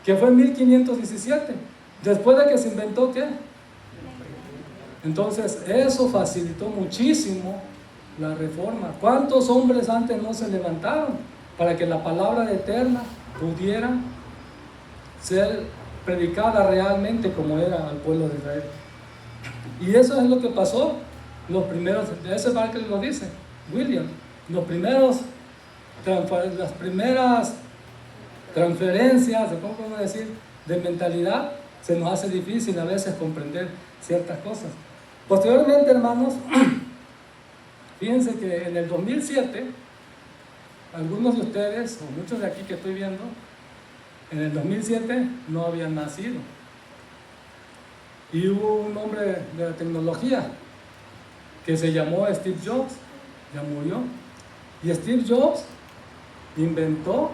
que fue en 1517, después de que se inventó ¿qué? Entonces eso facilitó muchísimo la reforma. ¿Cuántos hombres antes no se levantaron para que la palabra eterna pudiera ser predicada realmente como era al pueblo de Israel? Y eso es lo que pasó. Los primeros, ese Barclay lo dice, William, las primeras transferencias, ¿cómo podemos decir?, de mentalidad, se nos hace difícil a veces comprender ciertas cosas. Posteriormente, hermanos, fíjense que en el 2007, algunos de ustedes, o muchos de aquí que estoy viendo, en el 2007 no habían nacido. Y hubo un hombre de la tecnología que se llamó Steve Jobs, ya murió. Y Steve Jobs inventó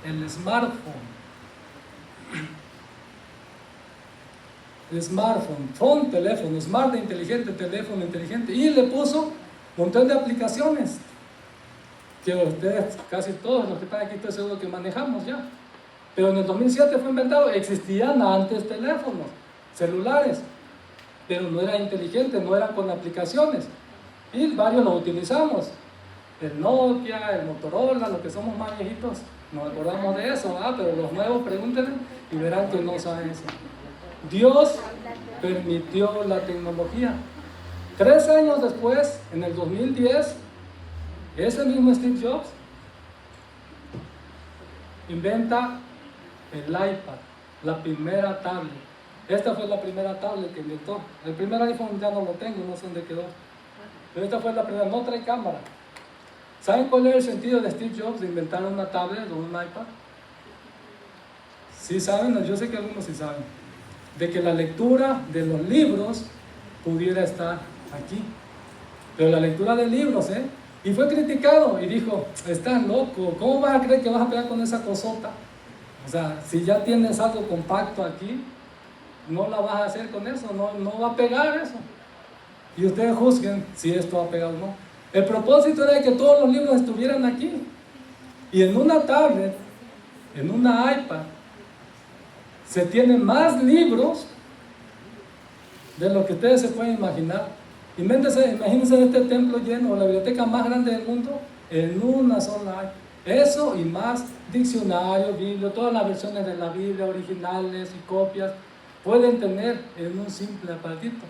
el smartphone. El smartphone, teléfono, smart de inteligente, teléfono inteligente, y le puso un montón de aplicaciones que ustedes, casi todos los que están aquí, estoy seguro que manejamos ya. Pero en el 2007 fue inventado. Existían antes teléfonos celulares, pero no eran inteligentes, no eran con aplicaciones, y varios los utilizamos, el Nokia, el Motorola, los que somos más viejitos nos acordamos de eso, pero los nuevos pregúntenle y verán que no saben eso. Dios permitió la tecnología. 3 años después, en el 2010, ese mismo Steve Jobs inventa el iPad, la primera tablet. Esta fue la primera tablet que inventó. El primer iPhone ya no lo tengo, no sé dónde quedó. Pero esta fue la primera, no trae cámara. ¿Saben cuál es el sentido de Steve Jobs de inventar una tablet o un iPad? ¿Sí saben? Yo sé que algunos sí saben. De que la lectura de los libros pudiera estar aquí. Pero la lectura de libros, Y fue criticado y dijo, estás loco, ¿cómo vas a creer que vas a pegar con esa cosota? O sea, si ya tienes algo compacto aquí, no la vas a hacer con eso, no va a pegar eso. Y ustedes juzguen si esto va a pegar o no. El propósito era que todos los libros estuvieran aquí. Y en una tablet, en una iPad, se tienen más libros de lo que ustedes se pueden imaginar. Imagínense este templo lleno, la biblioteca más grande del mundo, en una sola iPad. Eso y más diccionarios, Biblia, todas las versiones de la Biblia originales y copias pueden tener en un simple aparatito.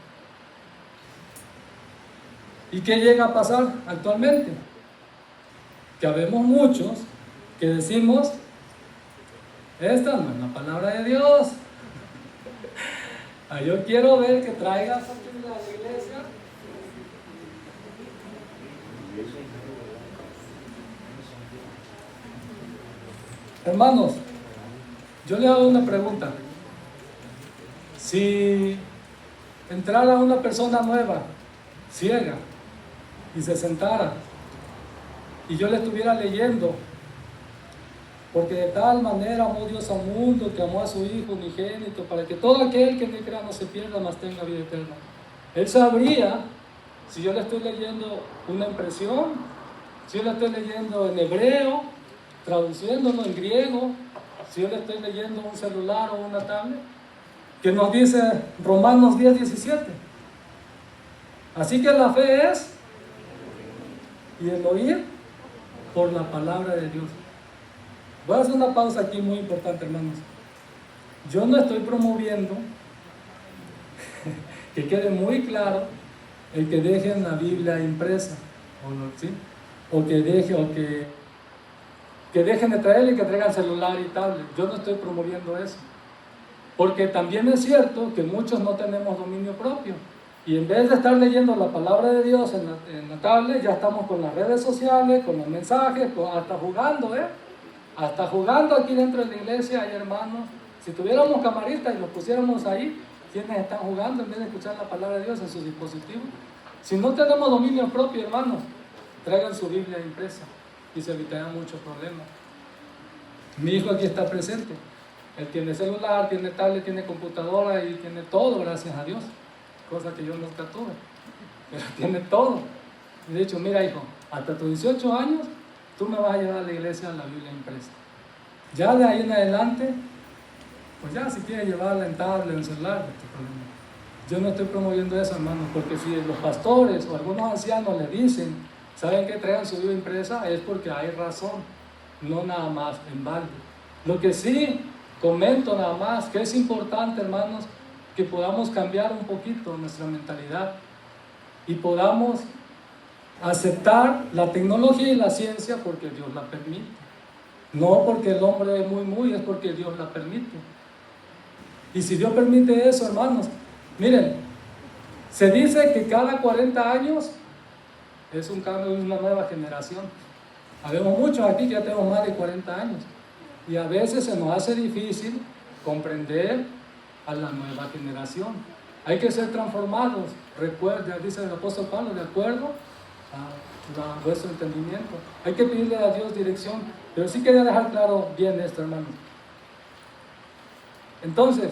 ¿Y qué llega a pasar actualmente? Que habemos muchos que decimos, esta no es la palabra de Dios. Yo quiero ver que traigas aquí a la iglesia. Hermanos, yo le hago una pregunta. Si entrara una persona nueva, ciega, y se sentara, y yo le estuviera leyendo, porque de tal manera amó Dios al mundo, que amó a su Hijo unigénito, para que todo aquel que en él crea no se pierda, mas tenga vida eterna. Él sabría, si yo le estoy leyendo una impresión, si yo le estoy leyendo en hebreo, traduciéndolo en griego, si yo le estoy leyendo un celular o una tablet, que nos dice Romanos 10:17. Así que la fe es, y el oír por la palabra de Dios. Voy a hacer una pausa aquí muy importante, hermanos. Yo no estoy promoviendo que quede muy claro el que dejen la Biblia impresa, ¿sí? O que dejen de traerle y que traigan celular y tablet. Yo no estoy promoviendo eso. Porque también es cierto que muchos no tenemos dominio propio. Y en vez de estar leyendo la palabra de Dios en la tablet, ya estamos con las redes sociales, con los mensajes, hasta jugando, Hasta jugando aquí dentro de la iglesia hay hermanos. Si tuviéramos camaristas y los pusiéramos ahí, ¿quiénes están jugando en vez de escuchar la palabra de Dios en sus dispositivos? Si no tenemos dominio propio, hermanos, traigan su Biblia impresa y se evitarán muchos problemas. Mi hijo aquí está presente. Él tiene celular, tiene tablet, tiene computadora y tiene todo, gracias a Dios. Cosa que yo nunca tuve. Pero tiene todo. Y de hecho, mira hijo, hasta tus 18 años, tú me vas a llevar a la iglesia la Biblia impresa. Ya de ahí en adelante, pues ya si quieres llevarla en tablet, en celular, no hay problema. Yo no estoy promoviendo eso, hermanos, porque si los pastores o algunos ancianos le dicen, ¿saben que traigan su Biblia impresa? Es porque hay razón, no nada más en balde. Lo que sí comento nada más, que es importante, hermanos, que podamos cambiar un poquito nuestra mentalidad y podamos aceptar la tecnología y la ciencia porque Dios la permite. No porque el hombre es muy, es porque Dios la permite. Y si Dios permite eso, hermanos, miren, se dice que cada 40 años es un cambio de una nueva generación. Habemos muchos aquí que ya tenemos más de 40 años. Y a veces se nos hace difícil comprender a la nueva generación. Hay que ser transformados, recuerda, dice el apóstol Pablo, de acuerdo a vuestro entendimiento. Hay que pedirle a Dios dirección. Pero sí quería dejar claro bien esto, hermanos. Entonces,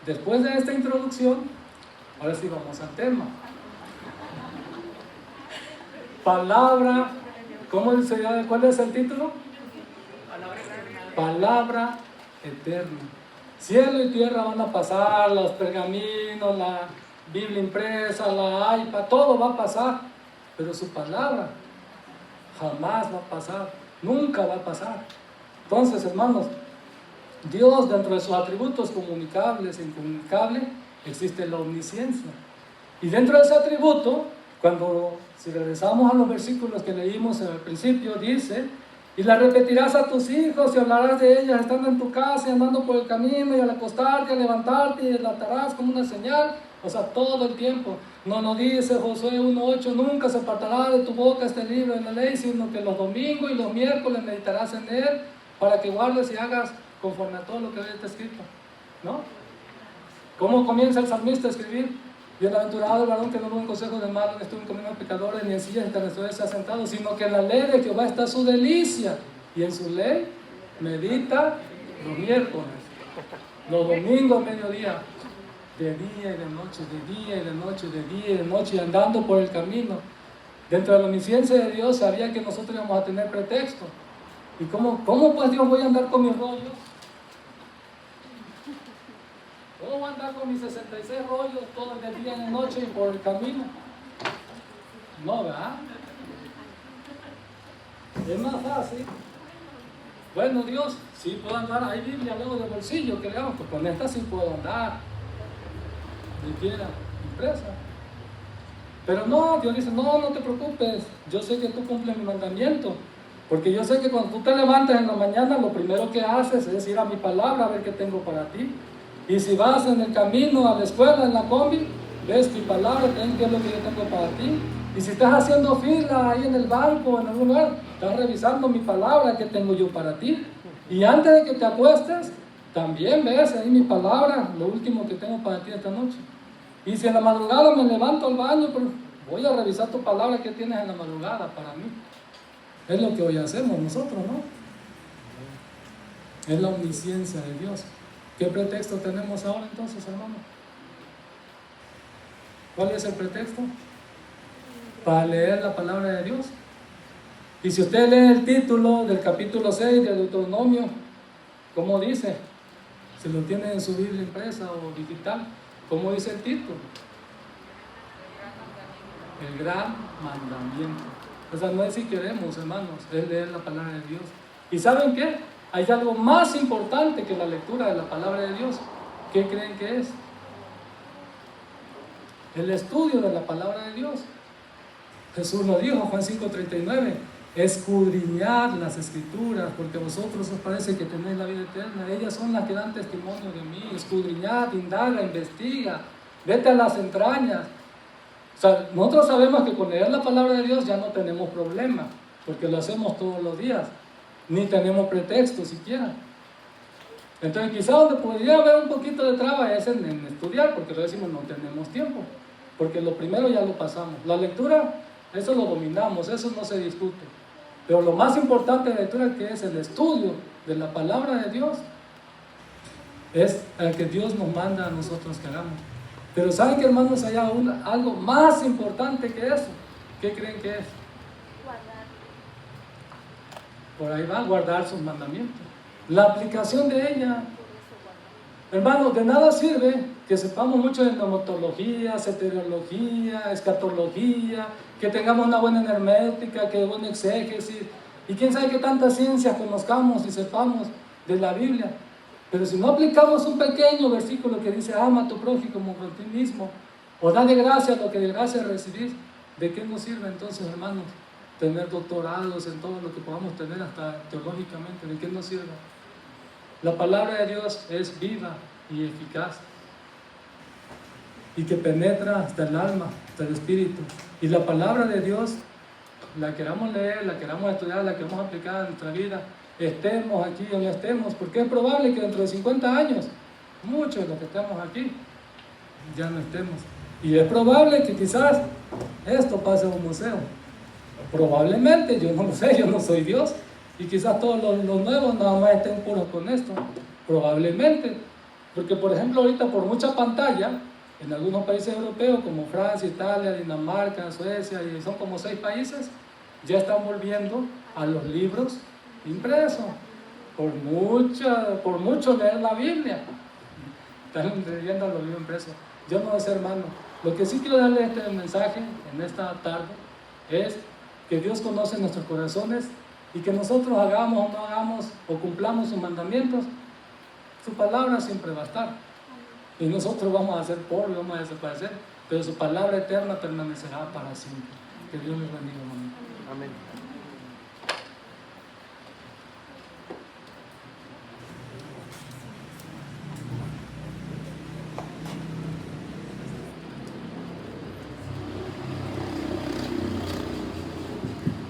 después de esta introducción, ahora sí vamos al tema. Palabra, ¿cómo se llama? ¿Cuál es el título? Palabra eterna. Cielo y tierra van a pasar, los pergaminos, la Biblia impresa, la iPad, todo va a pasar, pero su palabra jamás va a pasar, nunca va a pasar. Entonces, hermanos, Dios, dentro de sus atributos comunicables e incomunicables, existe la omnisciencia. Y dentro de ese atributo, si regresamos a los versículos que leímos al principio, dice: y la repetirás a tus hijos y hablarás de ellas estando en tu casa y andando por el camino y al acostarte, al levantarte y la atarás como una señal. O sea, todo el tiempo. No nos dice Josué 1:8, nunca se apartará de tu boca este libro de la ley, sino que los domingos y los miércoles meditarás en él para que guardes y hagas conforme a todo lo que hoy está escrito, ¿no? ¿Cómo comienza el salmista a escribir? Bienaventurado el varón que no hubo en consejo de malo, ni estuvo en camino de pecadores, ni en sillas de escarnecedores se ha sentado, sino que en la ley de Jehová está su delicia, y en su ley medita los miércoles, los domingos a mediodía, de día y de noche, de día y de noche, de día y de noche, y andando por el camino. Dentro de la omnisciencia de Dios sabía que nosotros íbamos a tener pretexto. ¿Y cómo pues Dios voy a andar con mis rollos? ¿Cómo voy a andar con mis 66 rollos todo el día y de noche y por el camino? No, ¿verdad? Es más fácil. Bueno, Dios, sí puedo andar, hay Biblia luego de bolsillo, que le hago, pues con esta sí puedo andar. Ni quiera, impresa. Pero no, Dios dice, no te preocupes, yo sé que tú cumples mi mandamiento. Porque yo sé que cuando tú te levantas en la mañana, lo primero que haces es ir a mi palabra a ver qué tengo para ti. Y si vas en el camino a la escuela, en la combi, ves mi palabra, qué es lo que yo tengo para ti. Y si estás haciendo fila ahí en el banco, en algún lugar, estás revisando mi palabra, qué tengo yo para ti. Y antes de que te acuestes, también ves ahí mi palabra, lo último que tengo para ti esta noche. Y si en la madrugada me levanto al baño, pues voy a revisar tu palabra que tienes en la madrugada para mí. Es lo que hoy hacemos nosotros, ¿no? Es la omnisciencia de Dios. ¿Qué pretexto tenemos ahora entonces, hermano? ¿Cuál es el pretexto? Para leer la palabra de Dios. Y si usted lee el título del capítulo 6 de Deuteronomio, ¿cómo dice? Si lo tiene en su Biblia impresa o digital, ¿cómo dice el título? El gran mandamiento. O sea, no es si queremos, hermanos, es leer la palabra de Dios. ¿Y saben qué? Hay algo más importante que la lectura de la palabra de Dios. ¿Qué creen que es? El estudio de la palabra de Dios. Jesús lo dijo, Juan 5:39, escudriñad las escrituras, porque a vosotros os parece que tenéis la vida eterna. Ellas son las que dan testimonio de mí. Escudriñad, indaga, investiga, vete a las entrañas. O sea, nosotros sabemos que con leer la palabra de Dios ya no tenemos problema, porque lo hacemos todos los días, ni tenemos pretexto siquiera. Entonces quizá donde podría haber un poquito de traba es en estudiar, porque lo decimos no tenemos tiempo, porque lo primero ya lo pasamos. La lectura, Eso lo dominamos, eso no se discute. Pero lo más importante de la lectura, que es el estudio de la palabra de Dios, es el que Dios nos manda a nosotros que hagamos. Pero ¿saben qué, hermanos? Hay algo más importante que eso. ¿Qué creen que es? Guardar. Por ahí va, guardar sus mandamientos. La aplicación de ella. Hermanos, de nada sirve que sepamos mucho de pneumatología, soteriología, escatología, que tengamos una buena hermética, que buena exégesis, y quién sabe qué tantas ciencias conozcamos y sepamos de la Biblia. Pero si no aplicamos un pequeño versículo que dice, ama a tu prójimo como a ti mismo, o dale gracias lo que de gracia recibís, ¿de qué nos sirve entonces, hermanos, tener doctorados en todo lo que podamos tener, hasta teológicamente? ¿De qué nos sirve? La palabra de Dios es viva y eficaz, y que penetra hasta el alma, hasta el espíritu. Y la palabra de Dios, la queramos leer, la queramos estudiar, la queramos aplicar en nuestra vida, estemos aquí o no estemos, porque es probable que dentro de 50 años, muchos de los que estamos aquí, ya no estemos. Y es probable que quizás esto pase a un museo. Probablemente, yo no lo sé, yo no soy Dios. Y quizás todos los nuevos nada más estén puros con esto. Probablemente. Porque, por ejemplo, ahorita por mucha pantalla, en algunos países europeos como Francia, Italia, Dinamarca, Suecia, y son como 6 países, ya están volviendo a los libros impresos. Por mucho leer la Biblia, están leyendo los libros impresos. Yo no sé, hermano. Lo que sí quiero darle este mensaje en esta tarde es que Dios conoce nuestros corazones, y que nosotros hagamos o no hagamos o cumplamos sus mandamientos, su palabra siempre va a estar. Y nosotros vamos a ser polvo, vamos a desaparecer, pero su palabra eterna permanecerá para siempre. Que Dios les bendiga, hermano. Amén.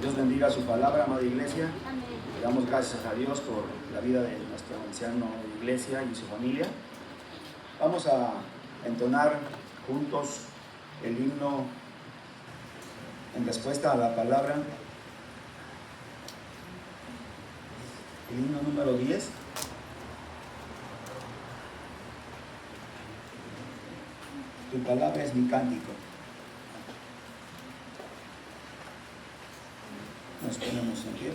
Dios bendiga su palabra, amada iglesia. Amén. Le damos gracias a Dios por la vida de nuestro anciano de iglesia y su familia. Vamos a entonar juntos el himno en respuesta a la palabra. El himno número 10. Tu palabra es mi cántico. Nos ponemos en pie.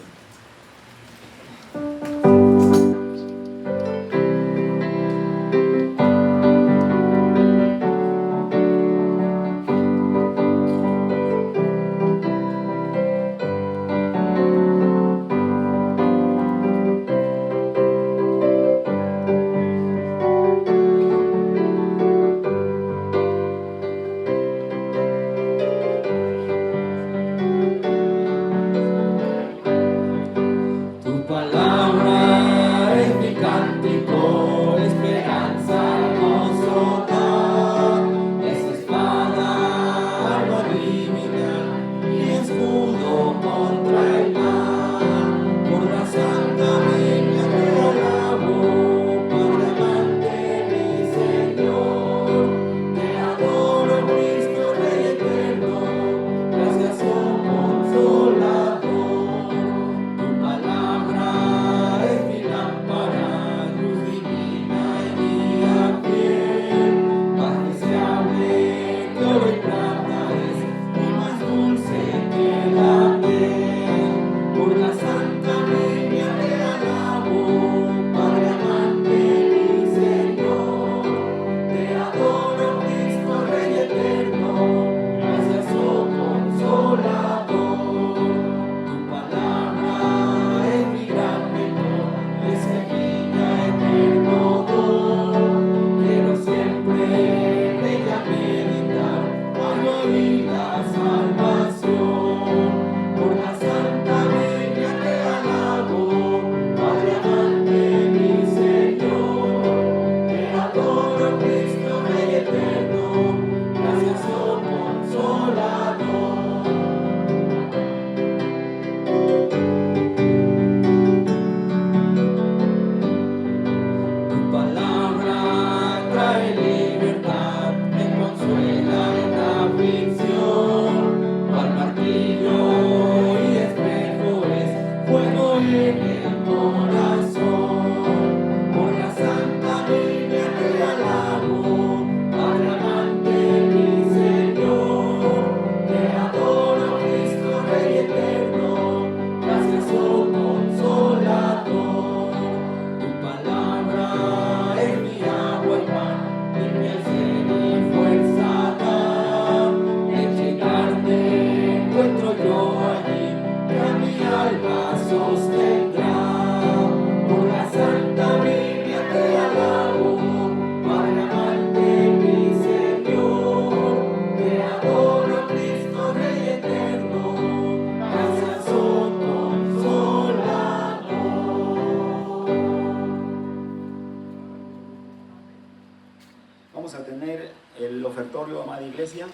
Vamos a tener el ofertorio, amada iglesia.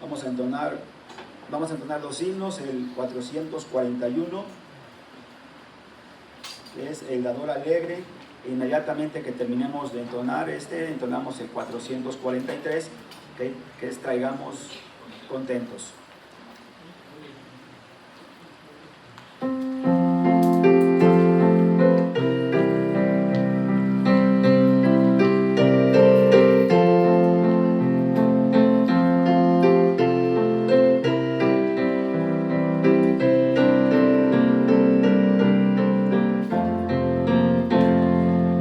Vamos a entonar 2 himnos, el 441, que es el dador alegre. Inmediatamente que terminemos de entonar entonamos el 443, que es traigamos contentos.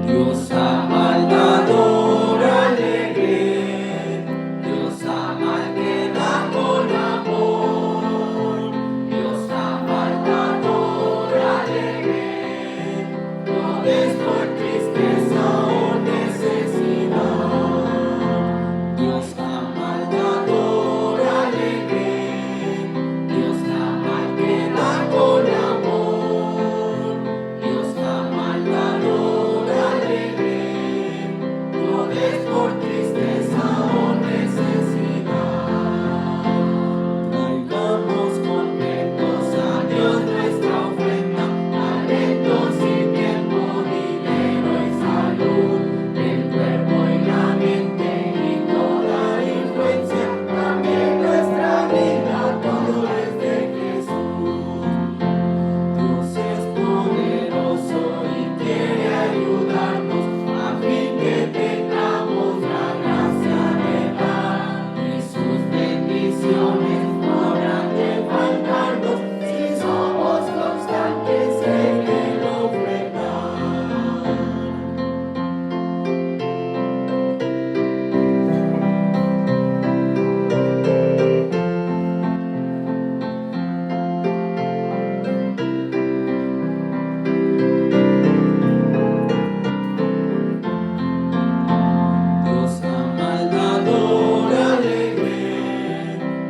Dios ama al dador alegre, Dios ama al que da con amor. Dios ama al dador alegre, no des por tristeza o necesidad. Dios ama al dador alegre, Dios ama al que da con amor. Dios ama al dador alegre, no des por tristeza o necesidad. Traigamos contentos a Dios nuestra ofrenda, talentos y tiempo, dinero y salud, el cuerpo y la mente y toda influencia, también nuestra vida, todo es de Jesús. Dios es poderoso y quiere ayudarnos a fin que tengamos la gracia de dar, y sus bendiciones no habrán de faltarnos si somos constantes en el ofrendar. Dios ama al dador alegre,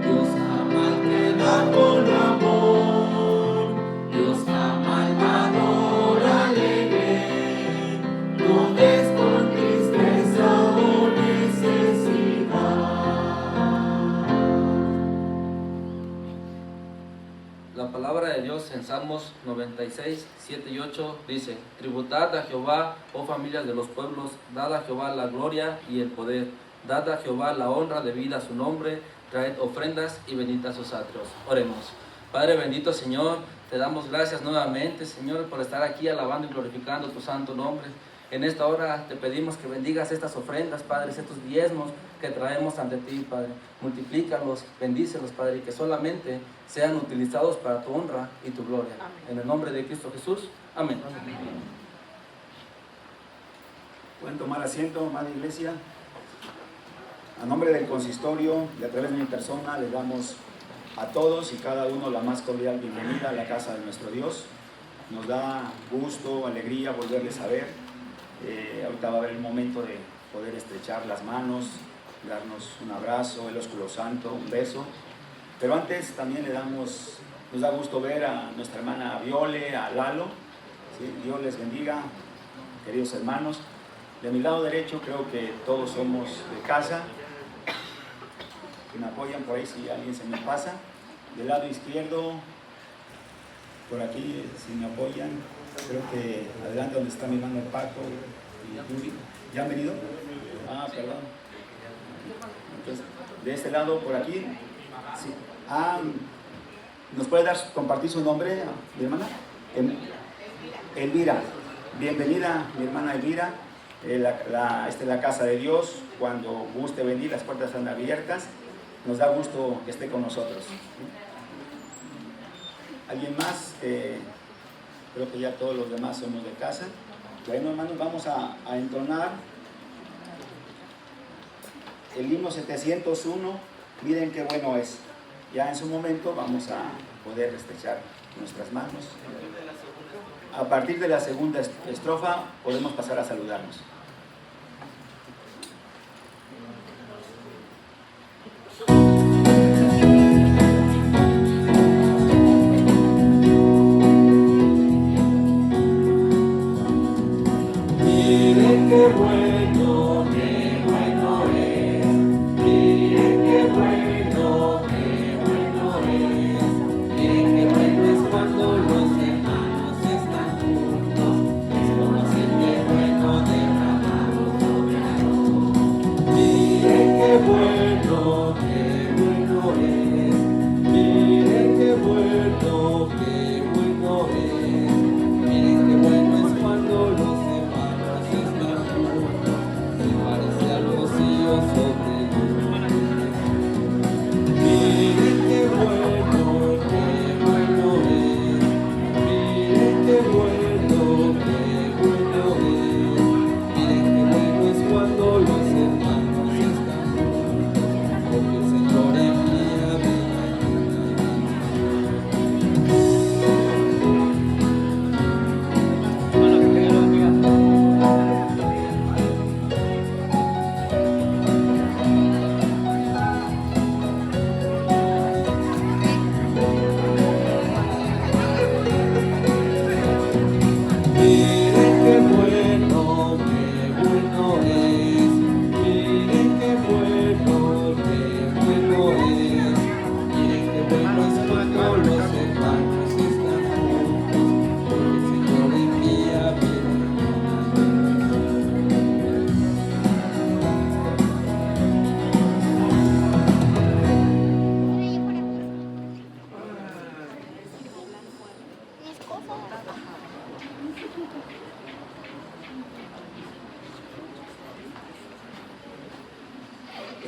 Dios ama al que da con amor. Dios ama al dador alegre, no des por tristeza o necesidad. La palabra de Dios en Salmos 96, 7 y 8 dice: Tributad a Jehová, oh familias de los pueblos, dad a Jehová la gloria y el poder, dad a Jehová la honra debida a su nombre, traed ofrendas y venid a sus atrios. Oremos. Padre bendito, Señor, te damos gracias nuevamente, Señor, por estar aquí alabando y glorificando tu santo nombre. En esta hora te pedimos que bendigas estas ofrendas, Padre, estos diezmos que traemos ante ti, Padre. Multiplícalos, bendícelos, Padre, y que solamente sean utilizados para tu honra y tu gloria. En el nombre de Cristo Jesús. Amén. Pueden tomar asiento, amada iglesia. A nombre del consistorio y a través de mi persona, le damos a todos y cada uno la más cordial bienvenida a la casa de nuestro Dios. Nos da gusto, alegría volverles a ver. Ahorita va a haber el momento de poder estrechar las manos, darnos un abrazo, el ósculo santo, un beso. Pero antes también nos da gusto ver a nuestra hermana Viole, a Lalo. ¿Sí? Dios les bendiga, queridos hermanos. De mi lado derecho creo que todos somos de casa. Que me apoyan por ahí si alguien se me pasa. Del lado izquierdo, por aquí, si me apoyan, creo que adelante donde está mi hermano Paco y Yuri. ¿Ya han venido? Ah, perdón. Entonces, de este lado, por aquí. Sí. ¿Nos puede compartir su nombre, mi hermana? Elvira. Bienvenida, mi hermana Elvira. Esta es la casa de Dios. Cuando guste venir, las puertas están abiertas. Nos da gusto que esté con nosotros. ¿Alguien más? Creo que ya todos los demás somos de casa. Bueno, hermanos, vamos a entonar el himno 701. Miren qué bueno es. Ya en su momento vamos a poder estrechar nuestras manos. A partir de la segunda estrofa podemos pasar a saludarnos. Miren qué bueno es.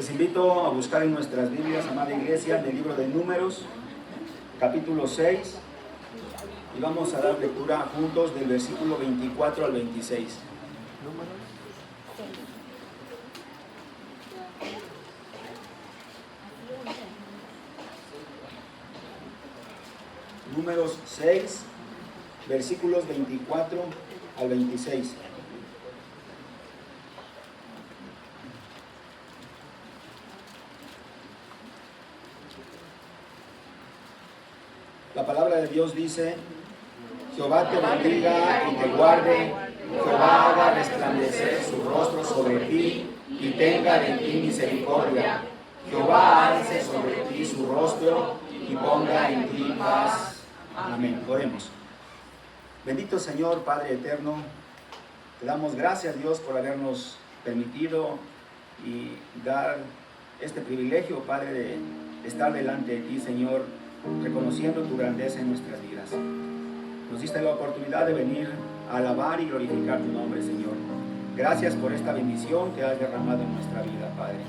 Les invito a buscar en nuestras Biblias, amada iglesia, en el libro de Números, capítulo 6, y vamos a dar lectura juntos del versículo 24 al 26. Números 6, versículos 24 al 26. La palabra de Dios dice: Jehová te bendiga y te guarde, Jehová haga resplandecer su rostro sobre ti y tenga de ti misericordia, Jehová alce sobre ti su rostro y ponga en ti paz. Amén. Oremos. Bendito Señor, Padre eterno, te damos gracias, Dios, por habernos permitido y dar este privilegio, Padre, de estar delante de ti, Señor, reconociendo tu grandeza en nuestras vidas. Nos diste la oportunidad de venir a alabar y glorificar tu nombre, Señor. Gracias por esta bendición que has derramado en nuestra vida, Padre.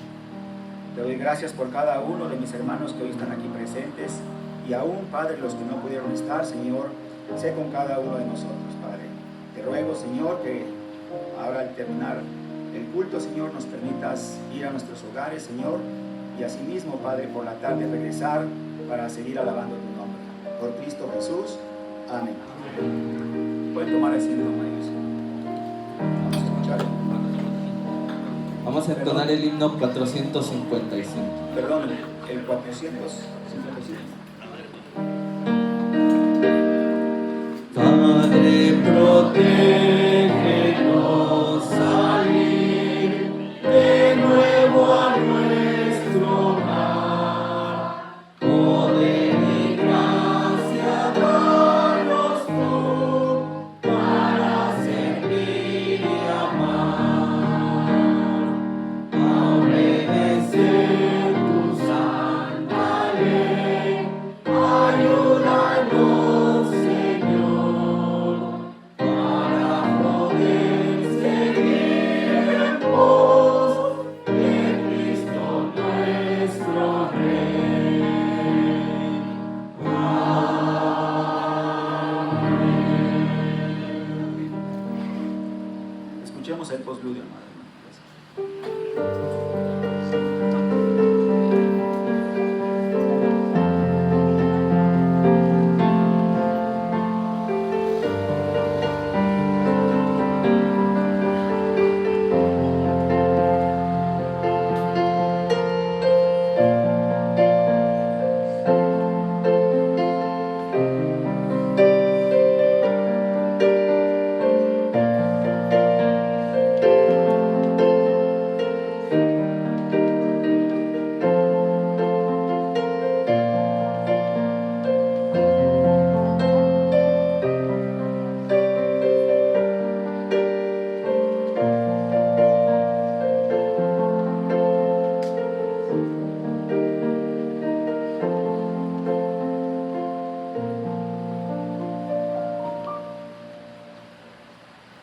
Te doy gracias por cada uno de mis hermanos que hoy están aquí presentes, y aún, Padre, los que no pudieron estar, Señor, sé con cada uno de nosotros, Padre. Te ruego, Señor, que ahora al terminar el culto, Señor, nos permitas ir a nuestros hogares, Señor, y asimismo, Padre, por la tarde regresar para seguir alabando tu nombre. Por Cristo Jesús. Amén. Pueden tomar asiento, hermanos. Vamos a escuchar. Vamos a entonar el himno 455. Perdón, el 455. Padre, protégenos salir de nuevo a nuestro hogar. Poder y gracia danos tú para servir y amar. A obedecer tu santa ley, ayúdanos, Señor, para poder seguir en pos de Cristo nuestro Rey. Escuchemos el postludio, hermano.